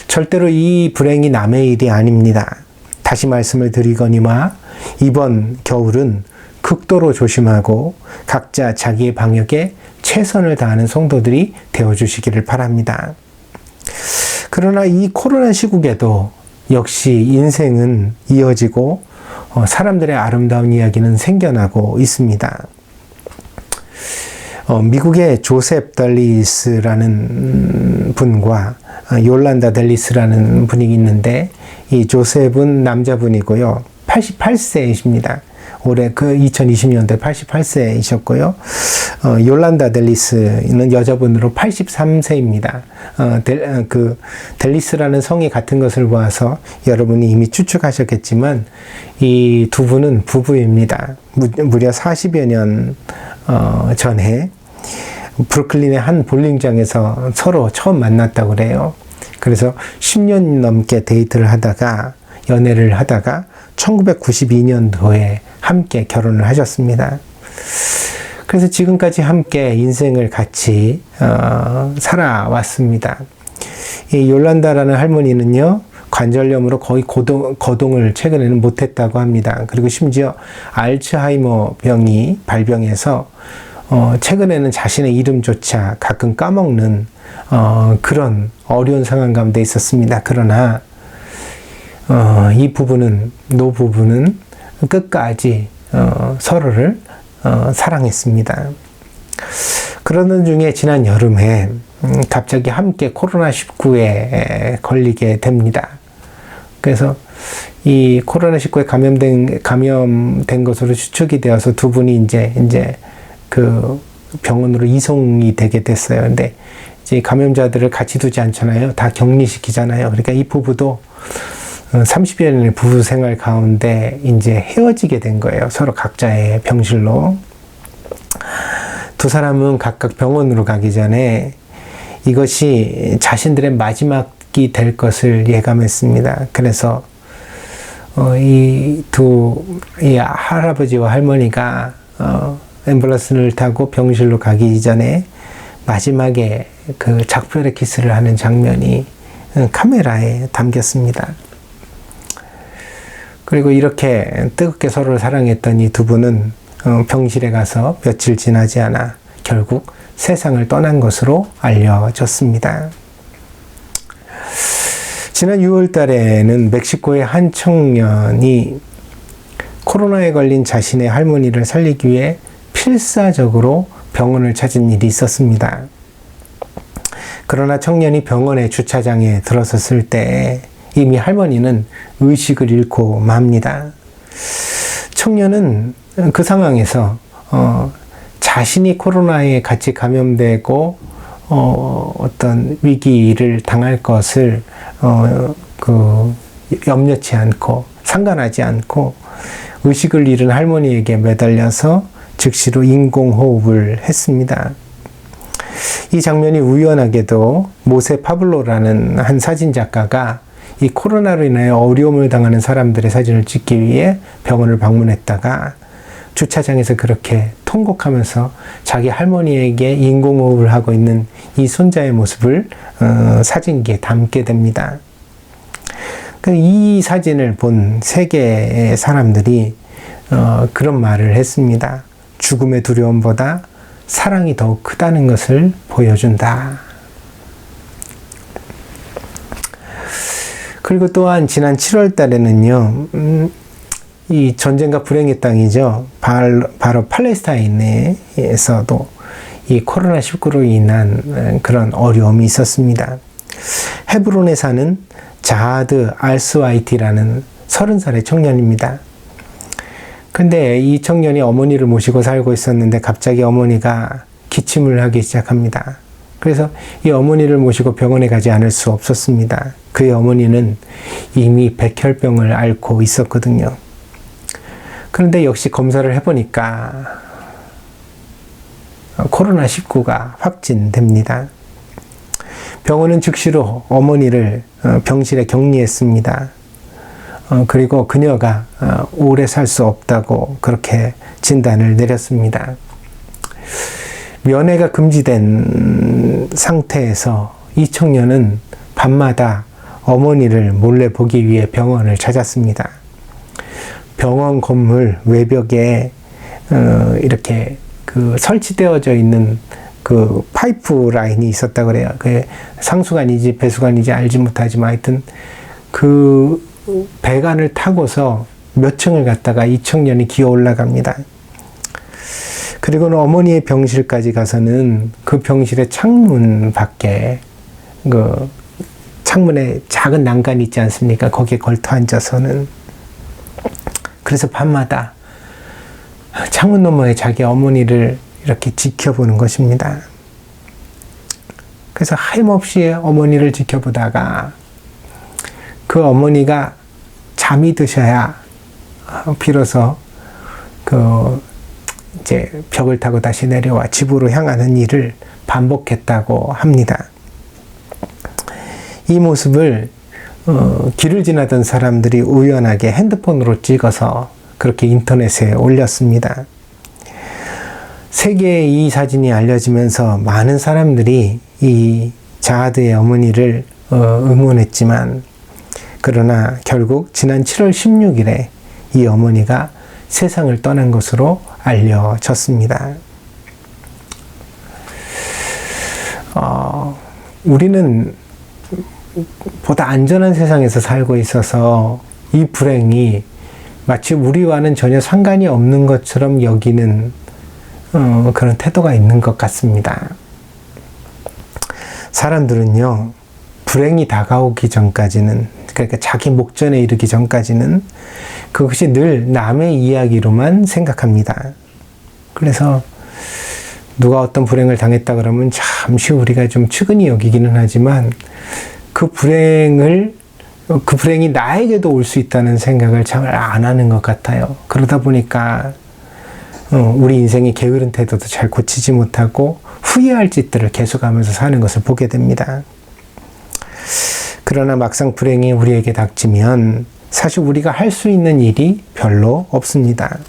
절대로 이 불행이 남의 일이 아닙니다. 다시 말씀을 드리거니와 이번 겨울은 극도로 조심하고 각자 자기의 방역에 최선을 다하는 성도들이 되어주시기를 바랍니다. 그러나 이 코로나 시국에도 역시 인생은 이어지고 사람들의 아름다운 이야기는 생겨나고 있습니다. 미국의 조셉 덜리스라는 분과 요란다 델리스라는 분이 있는데 이 조셉은 남자분이고요. 88세이십니다. 올해 2020년도에 88세이셨고요. 요란다 델리스는 여자분으로 83세입니다. 델리스라는 성이 같은 것을 보아서 여러분이 이미 추측하셨겠지만 이 두 분은 부부입니다. 무려 40여 년 전에 브루클린의 한 볼링장에서 서로 처음 만났다고 그래요. 그래서 10년 넘게 데이트를 하다가 연애를 하다가 1992년도에 함께 결혼을 하셨습니다. 그래서 지금까지 함께 인생을 같이 살아왔습니다. 이 요란다라는 할머니는요, 관절염으로 거의 거동을 최근에는 못했다고 합니다. 그리고 심지어 알츠하이머 병이 발병해서 최근에는 자신의 이름조차 가끔 까먹는 그런 어려운 상황 가운데 있었습니다. 그러나 이 노부부는 끝까지 서로를 사랑했습니다. 그러던 중에 지난 여름에 갑자기 함께 코로나19에 걸리게 됩니다. 그래서 이 코로나19에 감염된 것으로 추측이 되어서 두 분이 이제 그 병원으로 이송이 되게 됐어요. 근데 이제 감염자들을 같이 두지 않잖아요. 다 격리시키잖아요. 그러니까 이 부부도 30여 년의 부부 생활 가운데 이제 헤어지게 된 거예요. 서로 각자의 병실로. 두 사람은 각각 병원으로 가기 전에 이것이 자신들의 마지막이 될 것을 예감했습니다. 그래서 이 할아버지와 할머니가 앰뷸런스를 타고 병실로 가기 전에 마지막에 그 작별의 키스를 하는 장면이 카메라에 담겼습니다. 그리고 이렇게 뜨겁게 서로를 사랑했던 이 두 분은 병실에 가서 며칠 지나지 않아 결국 세상을 떠난 것으로 알려졌습니다. 지난 6월 달에는 멕시코의 한 청년이 코로나에 걸린 자신의 할머니를 살리기 위해 필사적으로 병원을 찾은 일이 있었습니다. 그러나 청년이 병원의 주차장에 들어섰을 때 이미 할머니는 의식을 잃고 맙니다. 청년은 그 상황에서 자신이 코로나에 같이 감염되고 어떤 위기를 당할 것을 염려치 않고 상관하지 않고 의식을 잃은 할머니에게 매달려서 즉시로 인공호흡을 했습니다. 이 장면이 우연하게도 모세 파블로라는 한 사진작가가 이 코로나로 인하여 어려움을 당하는 사람들의 사진을 찍기 위해 병원을 방문했다가 주차장에서 그렇게 통곡하면서 자기 할머니에게 인공호흡을 하고 있는 이 손자의 모습을 사진기에 담게 됩니다. 이 사진을 본 세계의 사람들이 그런 말을 했습니다. 죽음의 두려움보다 사랑이 더욱 크다는 것을 보여준다. 그리고 또한 지난 7월 달에는요, 이 전쟁과 불행의 땅이죠. 바로 팔레스타인에서도 이 코로나19로 인한 그런 어려움이 있었습니다. 헤브론에 사는 자하드 알스와이티라는 30살의 청년입니다. 근데 이 청년이 어머니를 모시고 살고 있었는데 갑자기 어머니가 기침을 하기 시작합니다. 그래서 이 어머니를 모시고 병원에 가지 않을 수 없었습니다. 그의 어머니는 이미 백혈병을 앓고 있었거든요. 그런데 역시 검사를 해보니까 코로나19가 확진됩니다. 병원은 즉시로 어머니를 병실에 격리했습니다. 그리고 그녀가 오래 살 수 없다고 그렇게 진단을 내렸습니다. 면회가 금지된 상태에서 이 청년은 밤마다 어머니를 몰래 보기 위해 병원을 찾았습니다. 병원 건물 외벽에 이렇게 그 설치되어져 있는 그 파이프 라인이 있었다 그래요. 그 상수관인지 배수관인지 알지 못하지만 하여튼 그 배관을 타고서 몇 층을 갔다가 이 청년이 기어 올라갑니다. 그리고는 어머니의 병실까지 가서는 그 병실의 창문 밖에 그 창문에 작은 난간이 있지 않습니까? 거기에 걸터 앉아서는 그래서 밤마다 창문 너머에 자기 어머니를 이렇게 지켜보는 것입니다. 그래서 하염없이 어머니를 지켜보다가 그 어머니가 잠이 드셔야 비로소 이제 벽을 타고 다시 내려와 집으로 향하는 일을 반복했다고 합니다. 이 모습을 길을 지나던 사람들이 우연하게 핸드폰으로 찍어서 그렇게 인터넷에 올렸습니다. 세계에 이 사진이 알려지면서 많은 사람들이 이 자하드의 어머니를 응원했지만 그러나 결국 지난 7월 16일에 이 어머니가 세상을 떠난 것으로 알려졌습니다. 우리는 보다 안전한 세상에서 살고 있어서 이 불행이 마치 우리와는 전혀 상관이 없는 것처럼 여기는 그런 태도가 있는 것 같습니다. 사람들은요, 불행이 다가오기 전까지는, 그러니까 자기 목전에 이르기 전까지는 그것이 늘 남의 이야기로만 생각합니다. 그래서 누가 어떤 불행을 당했다 그러면 잠시 우리가 좀 측은히 여기기는 하지만 그 불행이 나에게도 올 수 있다는 생각을 잘 안 하는 것 같아요. 그러다 보니까 우리 인생의 게으른 태도도 잘 고치지 못하고 후회할 짓들을 계속하면서 사는 것을 보게 됩니다. 그러나 막상 불행이 우리에게 닥치면 사실 우리가 할 수 있는 일이 별로 없습니다.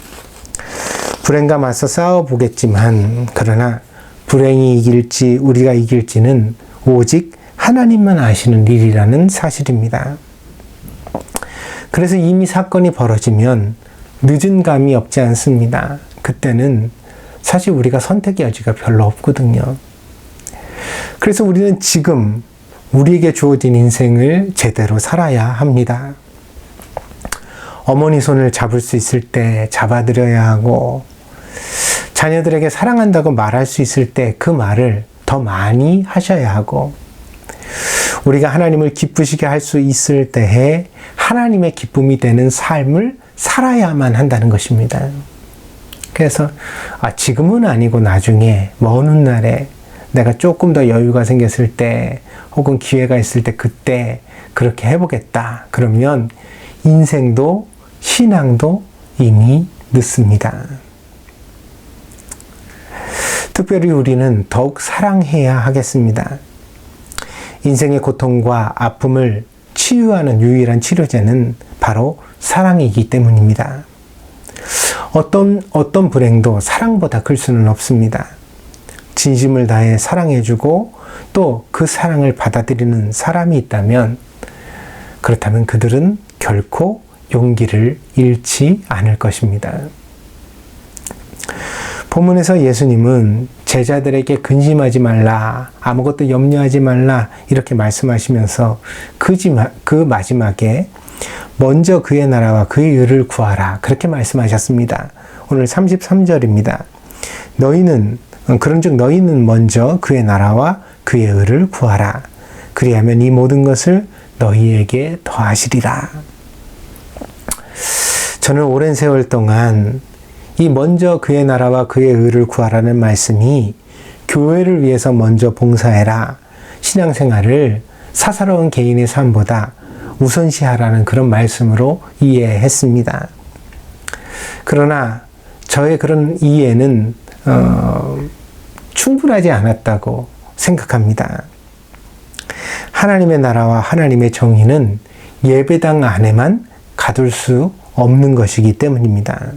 불행과 맞서 싸워보겠지만 그러나 불행이 이길지 우리가 이길지는 오직 하나님만 아시는 일이라는 사실입니다. 그래서 이미 사건이 벌어지면 늦은 감이 없지 않습니다. 그때는 사실 우리가 선택의 여지가 별로 없거든요. 그래서 우리는 지금 우리에게 주어진 인생을 제대로 살아야 합니다. 어머니 손을 잡을 수 있을 때 잡아드려야 하고 자녀들에게 사랑한다고 말할 수 있을 때 그 말을 더 많이 하셔야 하고 우리가 하나님을 기쁘시게 할 수 있을 때에 하나님의 기쁨이 되는 삶을 살아야만 한다는 것입니다. 그래서 지금은 아니고 나중에 먼 훗날에 내가 조금 더 여유가 생겼을 때 혹은 기회가 있을 때 그때 그렇게 해보겠다. 그러면 인생도 신앙도 이미 늦습니다. 특별히 우리는 더욱 사랑해야 하겠습니다. 인생의 고통과 아픔을 치유하는 유일한 치료제는 바로 사랑이기 때문입니다. 어떤 불행도 사랑보다 클 수는 없습니다. 진심을 다해 사랑해주고 또 그 사랑을 받아들이는 사람이 있다면, 그렇다면 그들은 결코 용기를 잃지 않을 것입니다. 본문에서 예수님은 제자들에게 근심하지 말라, 아무것도 염려하지 말라 이렇게 말씀하시면서 그 마지막에 먼저 그의 나라와 그의 의를 구하라 그렇게 말씀하셨습니다. 오늘 33절입니다. 그런즉 너희는 먼저 그의 나라와 그의 의를 구하라. 그리하면 이 모든 것을 너희에게 더하시리라. 저는 오랜 세월 동안 이 먼저 그의 나라와 그의 의를 구하라는 말씀이 교회를 위해서 먼저 봉사해라, 신앙생활을 사사로운 개인의 삶보다 우선시하라는 그런 말씀으로 이해했습니다. 그러나 저의 그런 이해는 충분하지 않았다고 생각합니다. 하나님의 나라와 하나님의 정의는 예배당 안에만 가둘 수 없는 것이기 때문입니다.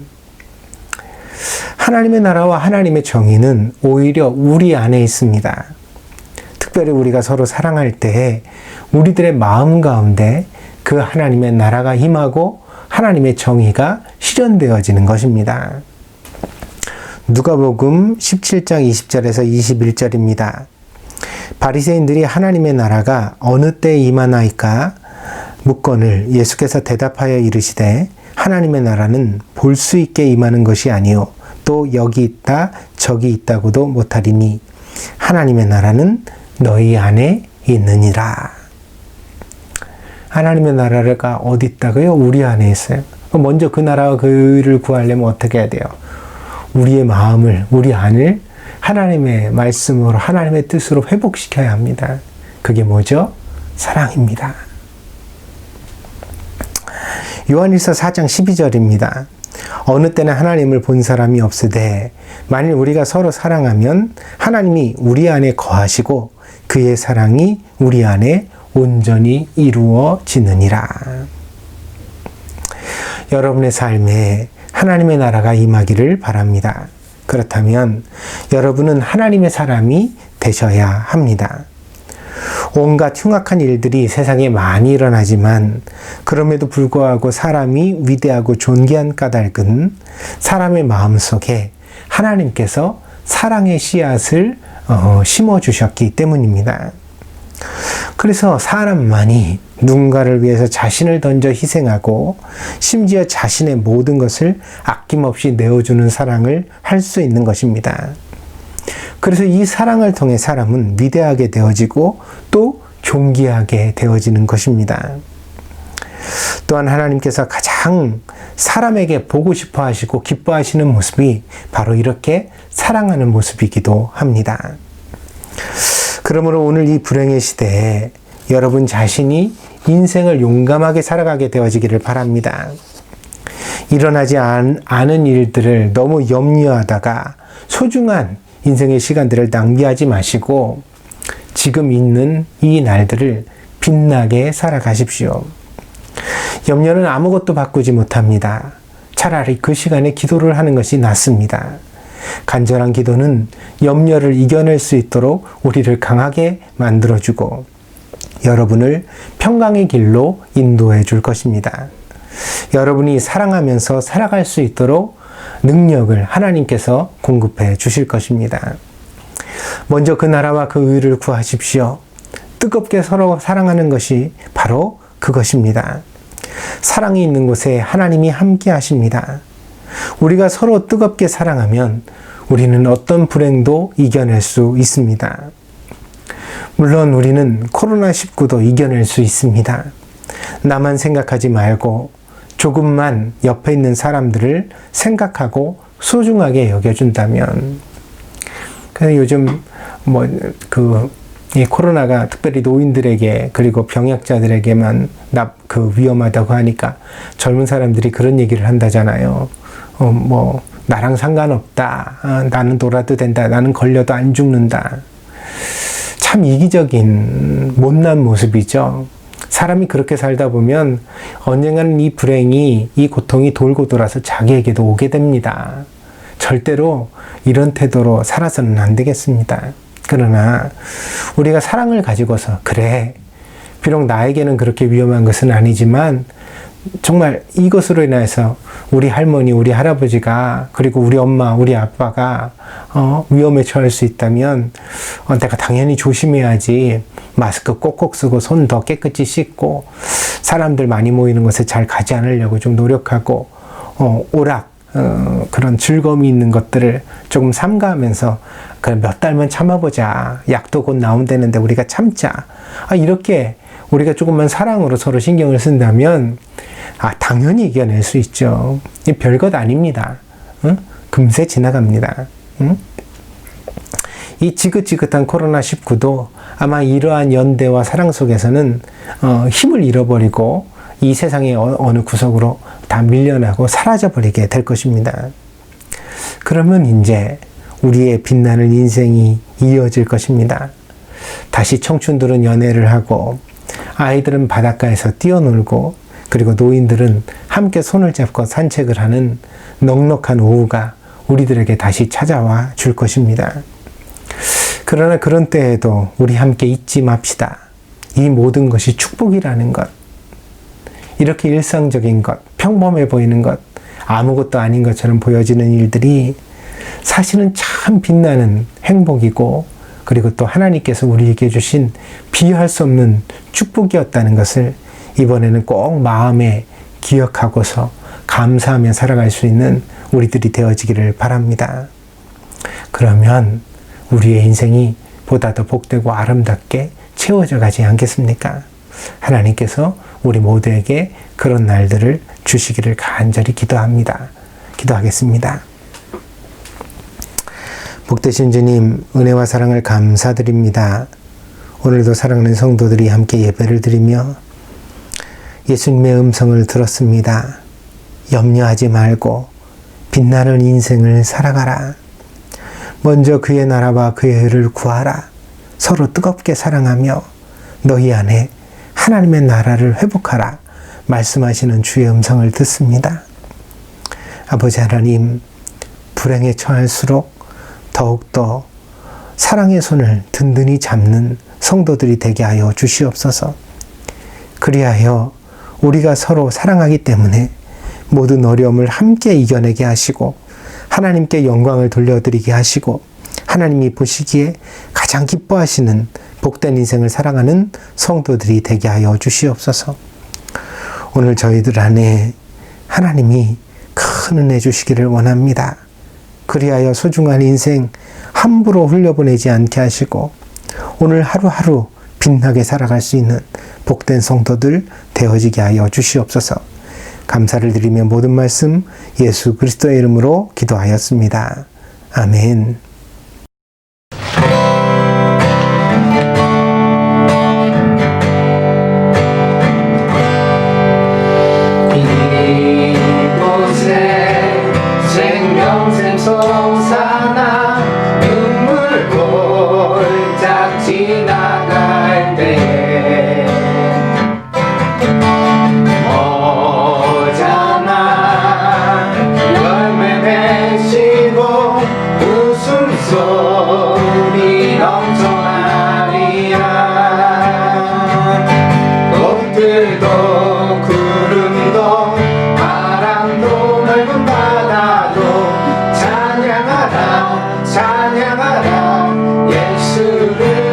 하나님의 나라와 하나님의 정의는 오히려 우리 안에 있습니다. 특별히 우리가 서로 사랑할 때 우리들의 마음 가운데 그 하나님의 나라가 임하고 하나님의 정의가 실현되어지는 것입니다. 누가복음 17장 20절에서 21절입니다. 바리새인들이 하나님의 나라가 어느 때에 임하나이까 묻거늘 예수께서 대답하여 이르시되 하나님의 나라는 볼 수 있게 임하는 것이 아니요 또 여기 있다 저기 있다고도 못하리니 하나님의 나라는 너희 안에 있느니라. 하나님의 나라가 어디 있다고요? 우리 안에 있어요. 먼저 그 나라와 그 의를 구하려면 어떻게 해야 돼요? 우리의 마음을, 우리 안을 하나님의 말씀으로, 하나님의 뜻으로 회복시켜야 합니다. 그게 뭐죠? 사랑입니다. 요한일서 4장 12절입니다. 어느 때는 하나님을 본 사람이 없으되 만일 우리가 서로 사랑하면 하나님이 우리 안에 거하시고 그의 사랑이 우리 안에 온전히 이루어지느니라. 여러분의 삶에 하나님의 나라가 임하기를 바랍니다. 그렇다면 여러분은 하나님의 사람이 되셔야 합니다. 온갖 흉악한 일들이 세상에 많이 일어나지만 그럼에도 불구하고 사람이 위대하고 존귀한 까닭은 사람의 마음속에 하나님께서 사랑의 씨앗을 심어주셨기 때문입니다. 그래서 사람만이 누군가를 위해서 자신을 던져 희생하고 심지어 자신의 모든 것을 아낌없이 내어주는 사랑을 할 수 있는 것입니다. 그래서 이 사랑을 통해 사람은 위대하게 되어지고 또 존귀하게 되어지는 것입니다. 또한 하나님께서 가장 사람에게 보고 싶어 하시고 기뻐하시는 모습이 바로 이렇게 사랑하는 모습이기도 합니다. 그러므로 오늘 이 불행의 시대에 여러분 자신이 인생을 용감하게 살아가게 되어지기를 바랍니다. 일어나지 않은 일들을 너무 염려하다가 소중한 인생의 시간들을 낭비하지 마시고 지금 있는 이 날들을 빛나게 살아가십시오. 염려는 아무것도 바꾸지 못합니다. 차라리 그 시간에 기도를 하는 것이 낫습니다. 간절한 기도는 염려를 이겨낼 수 있도록 우리를 강하게 만들어주고 여러분을 평강의 길로 인도해 줄 것입니다. 여러분이 사랑하면서 살아갈 수 있도록 능력을 하나님께서 공급해 주실 것입니다. 먼저 그 나라와 그 의를 구하십시오. 뜨겁게 서로 사랑하는 것이 바로 그것입니다. 사랑이 있는 곳에 하나님이 함께 하십니다. 우리가 서로 뜨겁게 사랑하면 우리는 어떤 불행도 이겨낼 수 있습니다. 물론 우리는 코로나19도 이겨낼 수 있습니다. 나만 생각하지 말고 조금만 옆에 있는 사람들을 생각하고 소중하게 여겨준다면, 그래서 요즘 이 코로나가 특별히 노인들에게 그리고 병약자들에게만 위험하다고 하니까 젊은 사람들이 그런 얘기를 한다잖아요. 나랑 상관없다. 나는 돌아도 된다. 나는 걸려도 안 죽는다. 참 이기적인 못난 모습이죠. 사람이 그렇게 살다 보면 언젠가는 이 불행이, 이 고통이 돌고 돌아서 자기에게도 오게 됩니다. 절대로 이런 태도로 살아서는 안 되겠습니다. 그러나 우리가 사랑을 가지고서, 그래, 비록 나에게는 그렇게 위험한 것은 아니지만 정말 이것으로 인해서 우리 할머니, 우리 할아버지가, 그리고 우리 엄마, 우리 아빠가 위험에 처할 수 있다면 내가 당연히 조심해야지. 마스크 꼭꼭 쓰고 손 더 깨끗이 씻고 사람들 많이 모이는 곳에 잘 가지 않으려고 좀 노력하고 오락, 그런 즐거움이 있는 것들을 조금 삼가하면서 그래, 몇 달만 참아보자. 약도 곧 나온다는데 우리가 참자. 이렇게 우리가 조금만 사랑으로 서로 신경을 쓴다면 당연히 이겨낼 수 있죠. 별것 아닙니다. 응? 금세 지나갑니다. 응? 이 지긋지긋한 코로나19도 아마 이러한 연대와 사랑 속에서는 힘을 잃어버리고 이 세상의 어느 구석으로 다 밀려나고 사라져버리게 될 것입니다. 그러면 이제 우리의 빛나는 인생이 이어질 것입니다. 다시 청춘들은 연애를 하고 아이들은 바닷가에서 뛰어놀고 그리고 노인들은 함께 손을 잡고 산책을 하는 넉넉한 오후가 우리들에게 다시 찾아와 줄 것입니다. 그러나 그런 때에도 우리 함께 잊지 맙시다. 이 모든 것이 축복이라는 것. 이렇게 일상적인 것, 평범해 보이는 것, 아무것도 아닌 것처럼 보여지는 일들이 사실은 참 빛나는 행복이고, 그리고 또 하나님께서 우리에게 주신 비교할 수 없는 축복이었다는 것을 이번에는 꼭 마음에 기억하고서 감사하며 살아갈 수 있는 우리들이 되어지기를 바랍니다. 그러면 우리의 인생이 보다 더 복되고 아름답게 채워져 가지 않겠습니까? 하나님께서 우리 모두에게 그런 날들을 주시기를 간절히 기도합니다. 기도하겠습니다. 복되신 주님, 은혜와 사랑을 감사드립니다. 오늘도 사랑하는 성도들이 함께 예배를 드리며 예수님의 음성을 들었습니다. 염려하지 말고 빛나는 인생을 살아가라. 먼저 그의 나라와 그의 의를 구하라. 서로 뜨겁게 사랑하며 너희 안에 하나님의 나라를 회복하라. 말씀하시는 주의 음성을 듣습니다. 아버지 하나님, 불행에 처할수록 더욱더 사랑의 손을 든든히 잡는 성도들이 되게 하여 주시옵소서. 그리하여 우리가 서로 사랑하기 때문에 모든 어려움을 함께 이겨내게 하시고 하나님께 영광을 돌려드리게 하시고 하나님이 보시기에 가장 기뻐하시는 복된 인생을 살아가는 성도들이 되게 하여 주시옵소서. 오늘 저희들 안에 하나님이 큰 은혜 주시기를 원합니다. 그리하여 소중한 인생 함부로 흘려보내지 않게 하시고 오늘 하루하루 빛나게 살아갈 수 있는 복된 성도들 되어지게 하여 주시옵소서. 감사를 드리며 모든 말씀 예수 그리스도의 이름으로 기도하였습니다. 아멘. 지나갈 때에 머자나 열매 맺히고 웃음소리 넘쳐나리라. 꽃들도 구름도 바람도 넓은 바다도 찬양하라 찬양하라 예수를.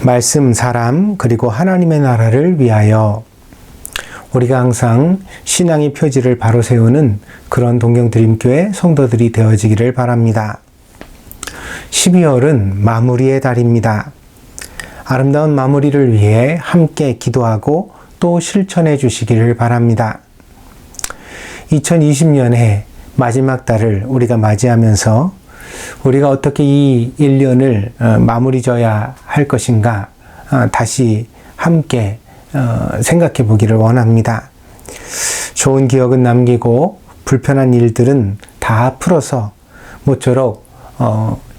말씀, 사람, 그리고 하나님의 나라를 위하여 우리가 항상 신앙의 표지를 바로 세우는 그런 동경드림교회 성도들이 되어지기를 바랍니다. 12월은 마무리의 달입니다. 아름다운 마무리를 위해 함께 기도하고 또 실천해 주시기를 바랍니다. 2020년에 마지막 달을 우리가 맞이하면서 우리가 어떻게 이 1년을 마무리 져야 할 것인가 다시 함께 생각해 보기를 원합니다. 좋은 기억은 남기고 불편한 일들은 다 풀어서 모쪼록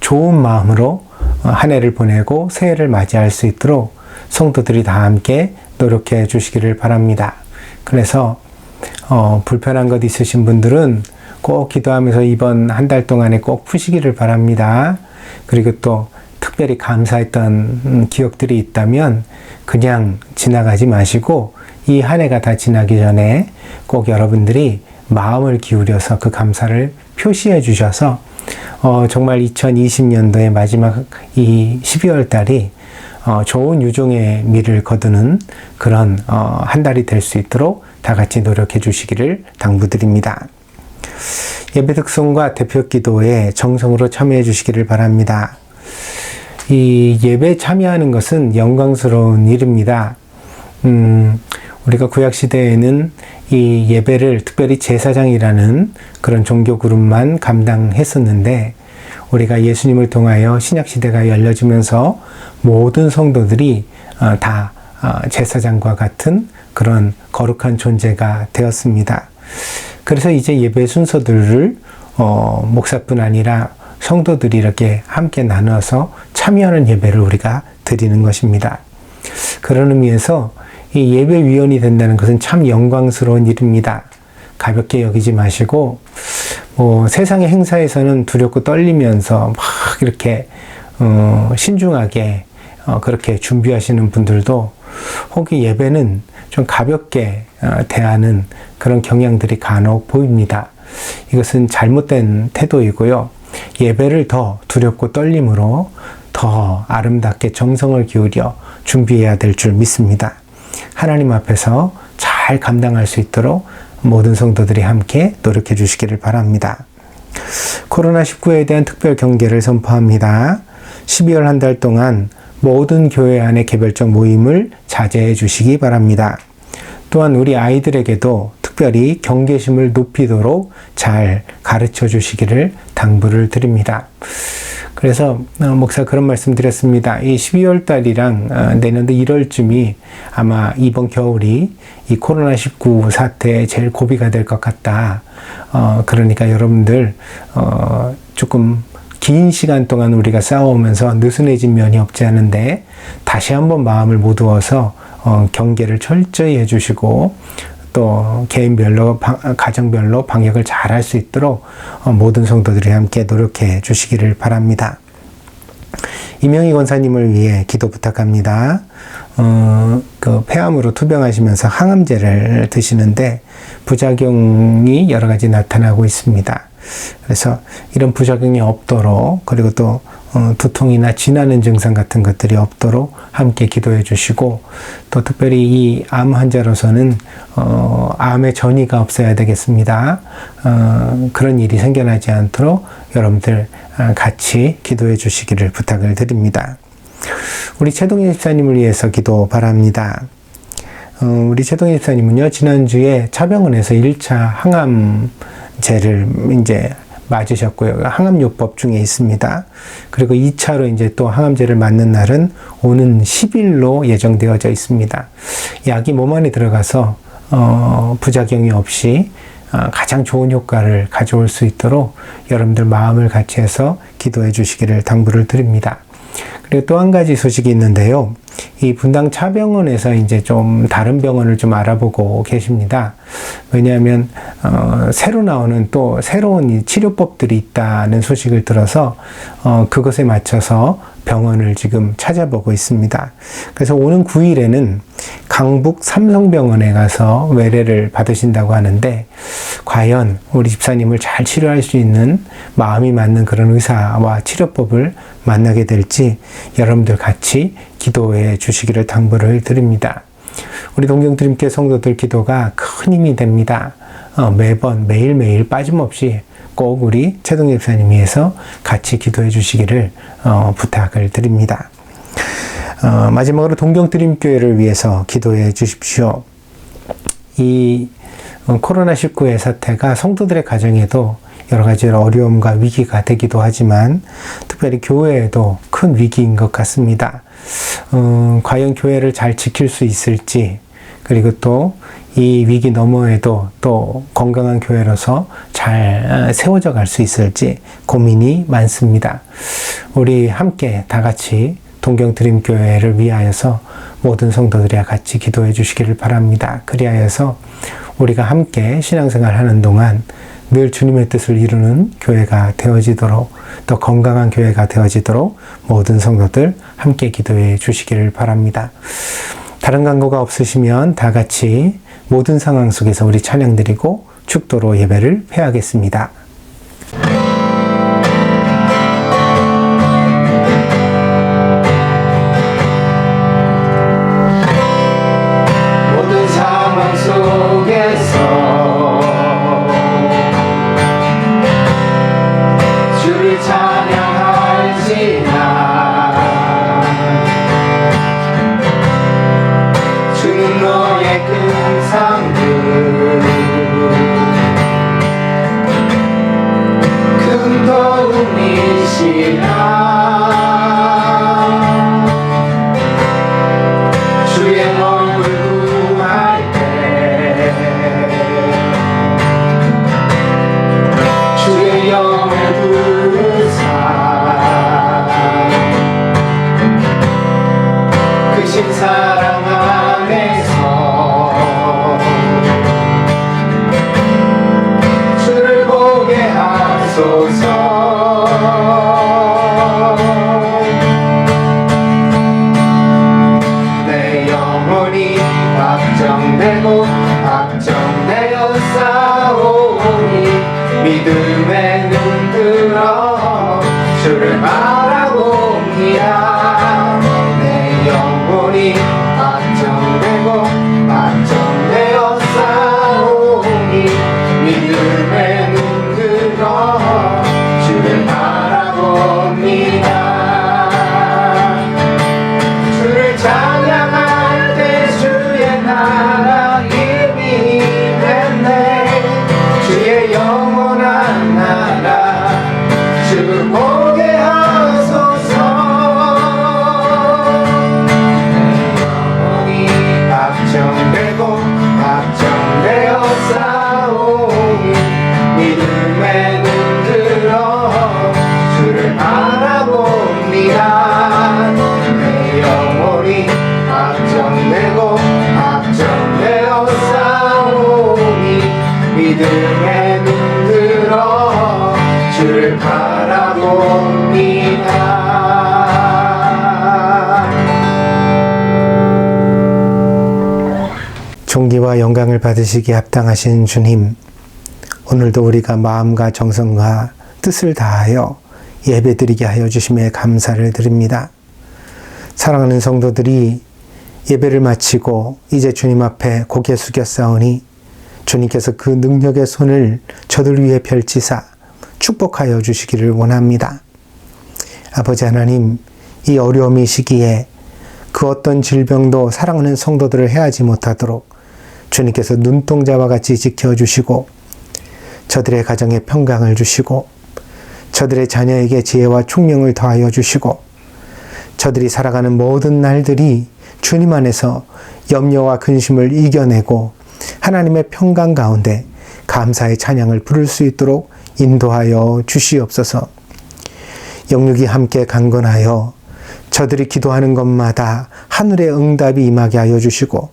좋은 마음으로 한 해를 보내고 새해를 맞이할 수 있도록 성도들이 다 함께 노력해 주시기를 바랍니다. 그래서 불편한 것 있으신 분들은 꼭 기도하면서 이번 한 달 동안에 꼭 푸시기를 바랍니다. 그리고 또 특별히 감사했던 기억들이 있다면 그냥 지나가지 마시고 이 한 해가 다 지나기 전에 꼭 여러분들이 마음을 기울여서 그 감사를 표시해 주셔서 정말 2020년도의 마지막 이 12월 달이 좋은 유종의 미를 거두는 그런 한 달이 될 수 있도록 다 같이 노력해 주시기를 당부드립니다. 예배 특성과 대표 기도에 정성으로 참여해 주시기를 바랍니다. 이 예배에 참여하는 것은 영광스러운 일입니다. 우리가 구약시대에는 이 예배를 특별히 제사장이라는 그런 종교 그룹만 감당했었는데 우리가 예수님을 통하여 신약시대가 열려지면서 모든 성도들이 다 제사장과 같은 그런 거룩한 존재가 되었습니다. 그래서 이제 예배 순서들을 목사뿐 아니라 성도들이 이렇게 함께 나눠서 참여하는 예배를 우리가 드리는 것입니다. 그런 의미에서 이 예배위원이 된다는 것은 참 영광스러운 일입니다. 가볍게 여기지 마시고 세상의 행사에서는 두렵고 떨리면서 막 이렇게 신중하게 그렇게 준비하시는 분들도 혹시 예배는 좀 가볍게 대하는 그런 경향들이 간혹 보입니다. 이것은 잘못된 태도이고요. 예배를 더 두렵고 떨림으로 더 아름답게 정성을 기울여 준비해야 될 줄 믿습니다. 하나님 앞에서 잘 감당할 수 있도록 모든 성도들이 함께 노력해 주시기를 바랍니다. 코로나19에 대한 특별 경계를 선포합니다. 12월 한 달 동안 모든 교회 안의 개별적 모임을 자제해 주시기 바랍니다. 또한 우리 아이들에게도 특별히 경계심을 높이도록 잘 가르쳐 주시기를 당부를 드립니다. 그래서 목사 그런 말씀 드렸습니다. 이 12월 달이랑 내년도 1월쯤이 아마 이번 겨울이 이 코로나19 사태에 제일 고비가 될 것 같다. 그러니까 여러분들 조금 긴 시간 동안 우리가 싸워오면서 느슨해진 면이 없지 않은데 다시 한번 마음을 모두어서 경계를 철저히 해주시고 또 개인별로 가정별로 방역을 잘 할 수 있도록 모든 성도들이 함께 노력해 주시기를 바랍니다. 이명희 권사님을 위해 기도 부탁합니다. 그 폐암으로 투병하시면서 항암제를 드시는데 부작용이 여러 가지 나타나고 있습니다. 그래서 이런 부작용이 없도록 그리고 또 두통이나 지나는 증상 같은 것들이 없도록 함께 기도해 주시고 또 특별히 이 암 환자로서는 암의 전이가 없어야 되겠습니다. 그런 일이 생겨나지 않도록 여러분들 같이 기도해 주시기를 부탁을 드립니다. 우리 최동희 집사님을 위해서 기도 바랍니다. 우리 최동희 집사님은요 지난주에 차병원에서 1차 항암제를 이제 맞으셨고요. 항암요법 중에 있습니다. 그리고 2차로 이제 또 항암제를 맞는 날은 오는 10일로 예정되어져 있습니다. 약이 몸 안에 들어가서 부작용이 없이 가장 좋은 효과를 가져올 수 있도록 여러분들 마음을 같이 해서 기도해 주시기를 당부를 드립니다. 그리고 또 한 가지 소식이 있는데요. 이 분당 차병원에서 이제 좀 다른 병원을 좀 알아보고 계십니다. 왜냐하면 새로 나오는 또 새로운 치료법들이 있다는 소식을 들어서 그것에 맞춰서 병원을 지금 찾아보고 있습니다. 그래서 오는 9일에는 강북 삼성병원에 가서 외래를 받으신다고 하는데 과연 우리 집사님을 잘 치료할 수 있는 마음이 맞는 그런 의사와 치료법을 만나게 될지 여러분들 같이 기도해 주시기를 당부를 드립니다. 우리 동정드림교회 성도들 기도가 큰 힘이 됩니다. 매번 매일매일 빠짐없이 꼭 우리 최동엽 집사님 위해서 같이 기도해 주시기를 부탁을 드립니다. 마지막으로 동정드림교회를 위해서 기도해 주십시오. 이 코로나19의 사태가 성도들의 가정에도 여러 가지 어려움과 위기가 되기도 하지만 특별히 교회에도 큰 위기인 것 같습니다. 과연 교회를 잘 지킬 수 있을지, 그리고 또 이 위기 너머에도 또 건강한 교회로서 잘 세워져 갈 수 있을지 고민이 많습니다. 우리 함께 다 같이 동경드림교회를 위하여서 모든 성도들이 같이 기도해 주시기를 바랍니다. 그리하여서 우리가 함께 신앙생활 하는 동안 늘 주님의 뜻을 이루는 교회가 되어지도록, 또 건강한 교회가 되어지도록 모든 성도들 함께 기도해 주시기를 바랍니다. 다른 광고가 없으시면 다 같이 모든 상황 속에서 우리 찬양 드리고 축도로 예배를 폐하겠습니다. 모든 상황 속에서 주를 찬양할지나 주는 너의 큰 상급 큰 도움이시라 주의 얼굴 구할 때 주의 영을 부르사 크신 사랑 안에서 주를 보게 하소서. 내 영혼이 확정되고 확정되어 싸우니 믿음에 눈들어 주를 바라봅니다. 내 영혼이 확정되고 확정되어 싸우니 믿음에 눈들어 주를 바라봅니다. 주를 찬양할 때 주의 나라 이미 임했네. 주의 영원한 나라 주 보게 하소서. 내 영혼이 확정되고 확정되어 싸우니 믿음에 눈들어 주를 바라봅니다. 내 영혼이 확정되고 확정되어 싸우니 믿음에 눈들어 주를 바라봅니다. 존귀와 영광을 받으시기에 합당하신 주님, 오늘도 우리가 마음과 정성과 뜻을 다하여 예배드리게 하여 주심에 감사를 드립니다. 사랑하는 성도들이 예배를 마치고 이제 주님 앞에 고개 숙여 싸우니 주님께서 그 능력의 손을 저들 위해 펼치사 축복하여 주시기를 원합니다. 아버지 하나님, 이 어려움의 시기에 그 어떤 질병도 사랑하는 성도들을 해하지 못하도록 주님께서 눈동자와 같이 지켜주시고 저들의 가정에 평강을 주시고 저들의 자녀에게 지혜와 총명을 더하여 주시고 저들이 살아가는 모든 날들이 주님 안에서 염려와 근심을 이겨내고 하나님의 평강 가운데 감사의 찬양을 부를 수 있도록 인도하여 주시옵소서. 영육이 함께 강건하여 저들이 기도하는 것마다 하늘의 응답이 임하게 하여 주시고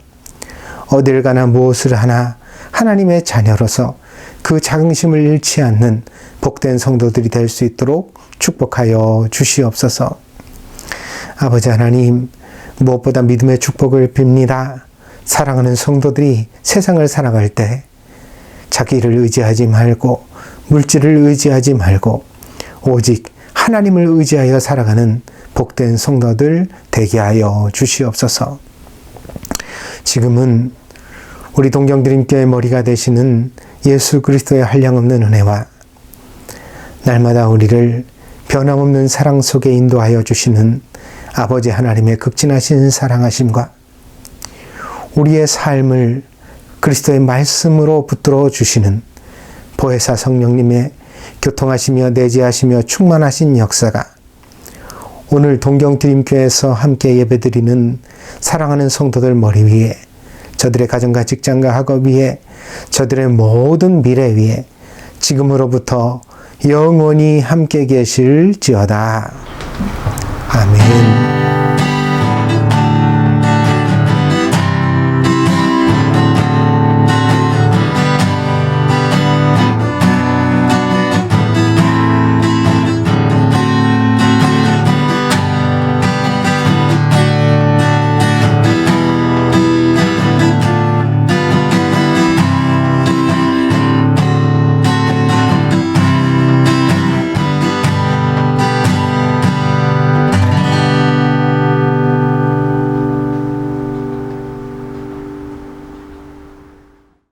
어딜 가나 무엇을 하나 하나님의 자녀로서 그 자긍심을 잃지 않는 복된 성도들이 될 수 있도록 축복하여 주시옵소서. 아버지 하나님, 무엇보다 믿음의 축복을 빕니다. 사랑하는 성도들이 세상을 살아갈 때 자기를 의지하지 말고 물질을 의지하지 말고 오직 하나님을 의지하여 살아가는 복된 성도들 되게 하여 주시옵소서. 지금은 우리 동경드림교회 머리가 되시는 예수 그리스도의 한량없는 은혜와 날마다 우리를 변함없는 사랑 속에 인도하여 주시는 아버지 하나님의 극진하신 사랑하심과 우리의 삶을 그리스도의 말씀으로 붙들어 주시는 보혜사 성령님의 교통하시며 내재하시며 충만하신 역사가 오늘 동경드림교회에서 함께 예배드리는 사랑하는 성도들 머리 위에, 저들의 가정과 직장과 학업 위에, 저들의 모든 미래 위에 지금으로부터 영원히 함께 계실지어다. 아멘.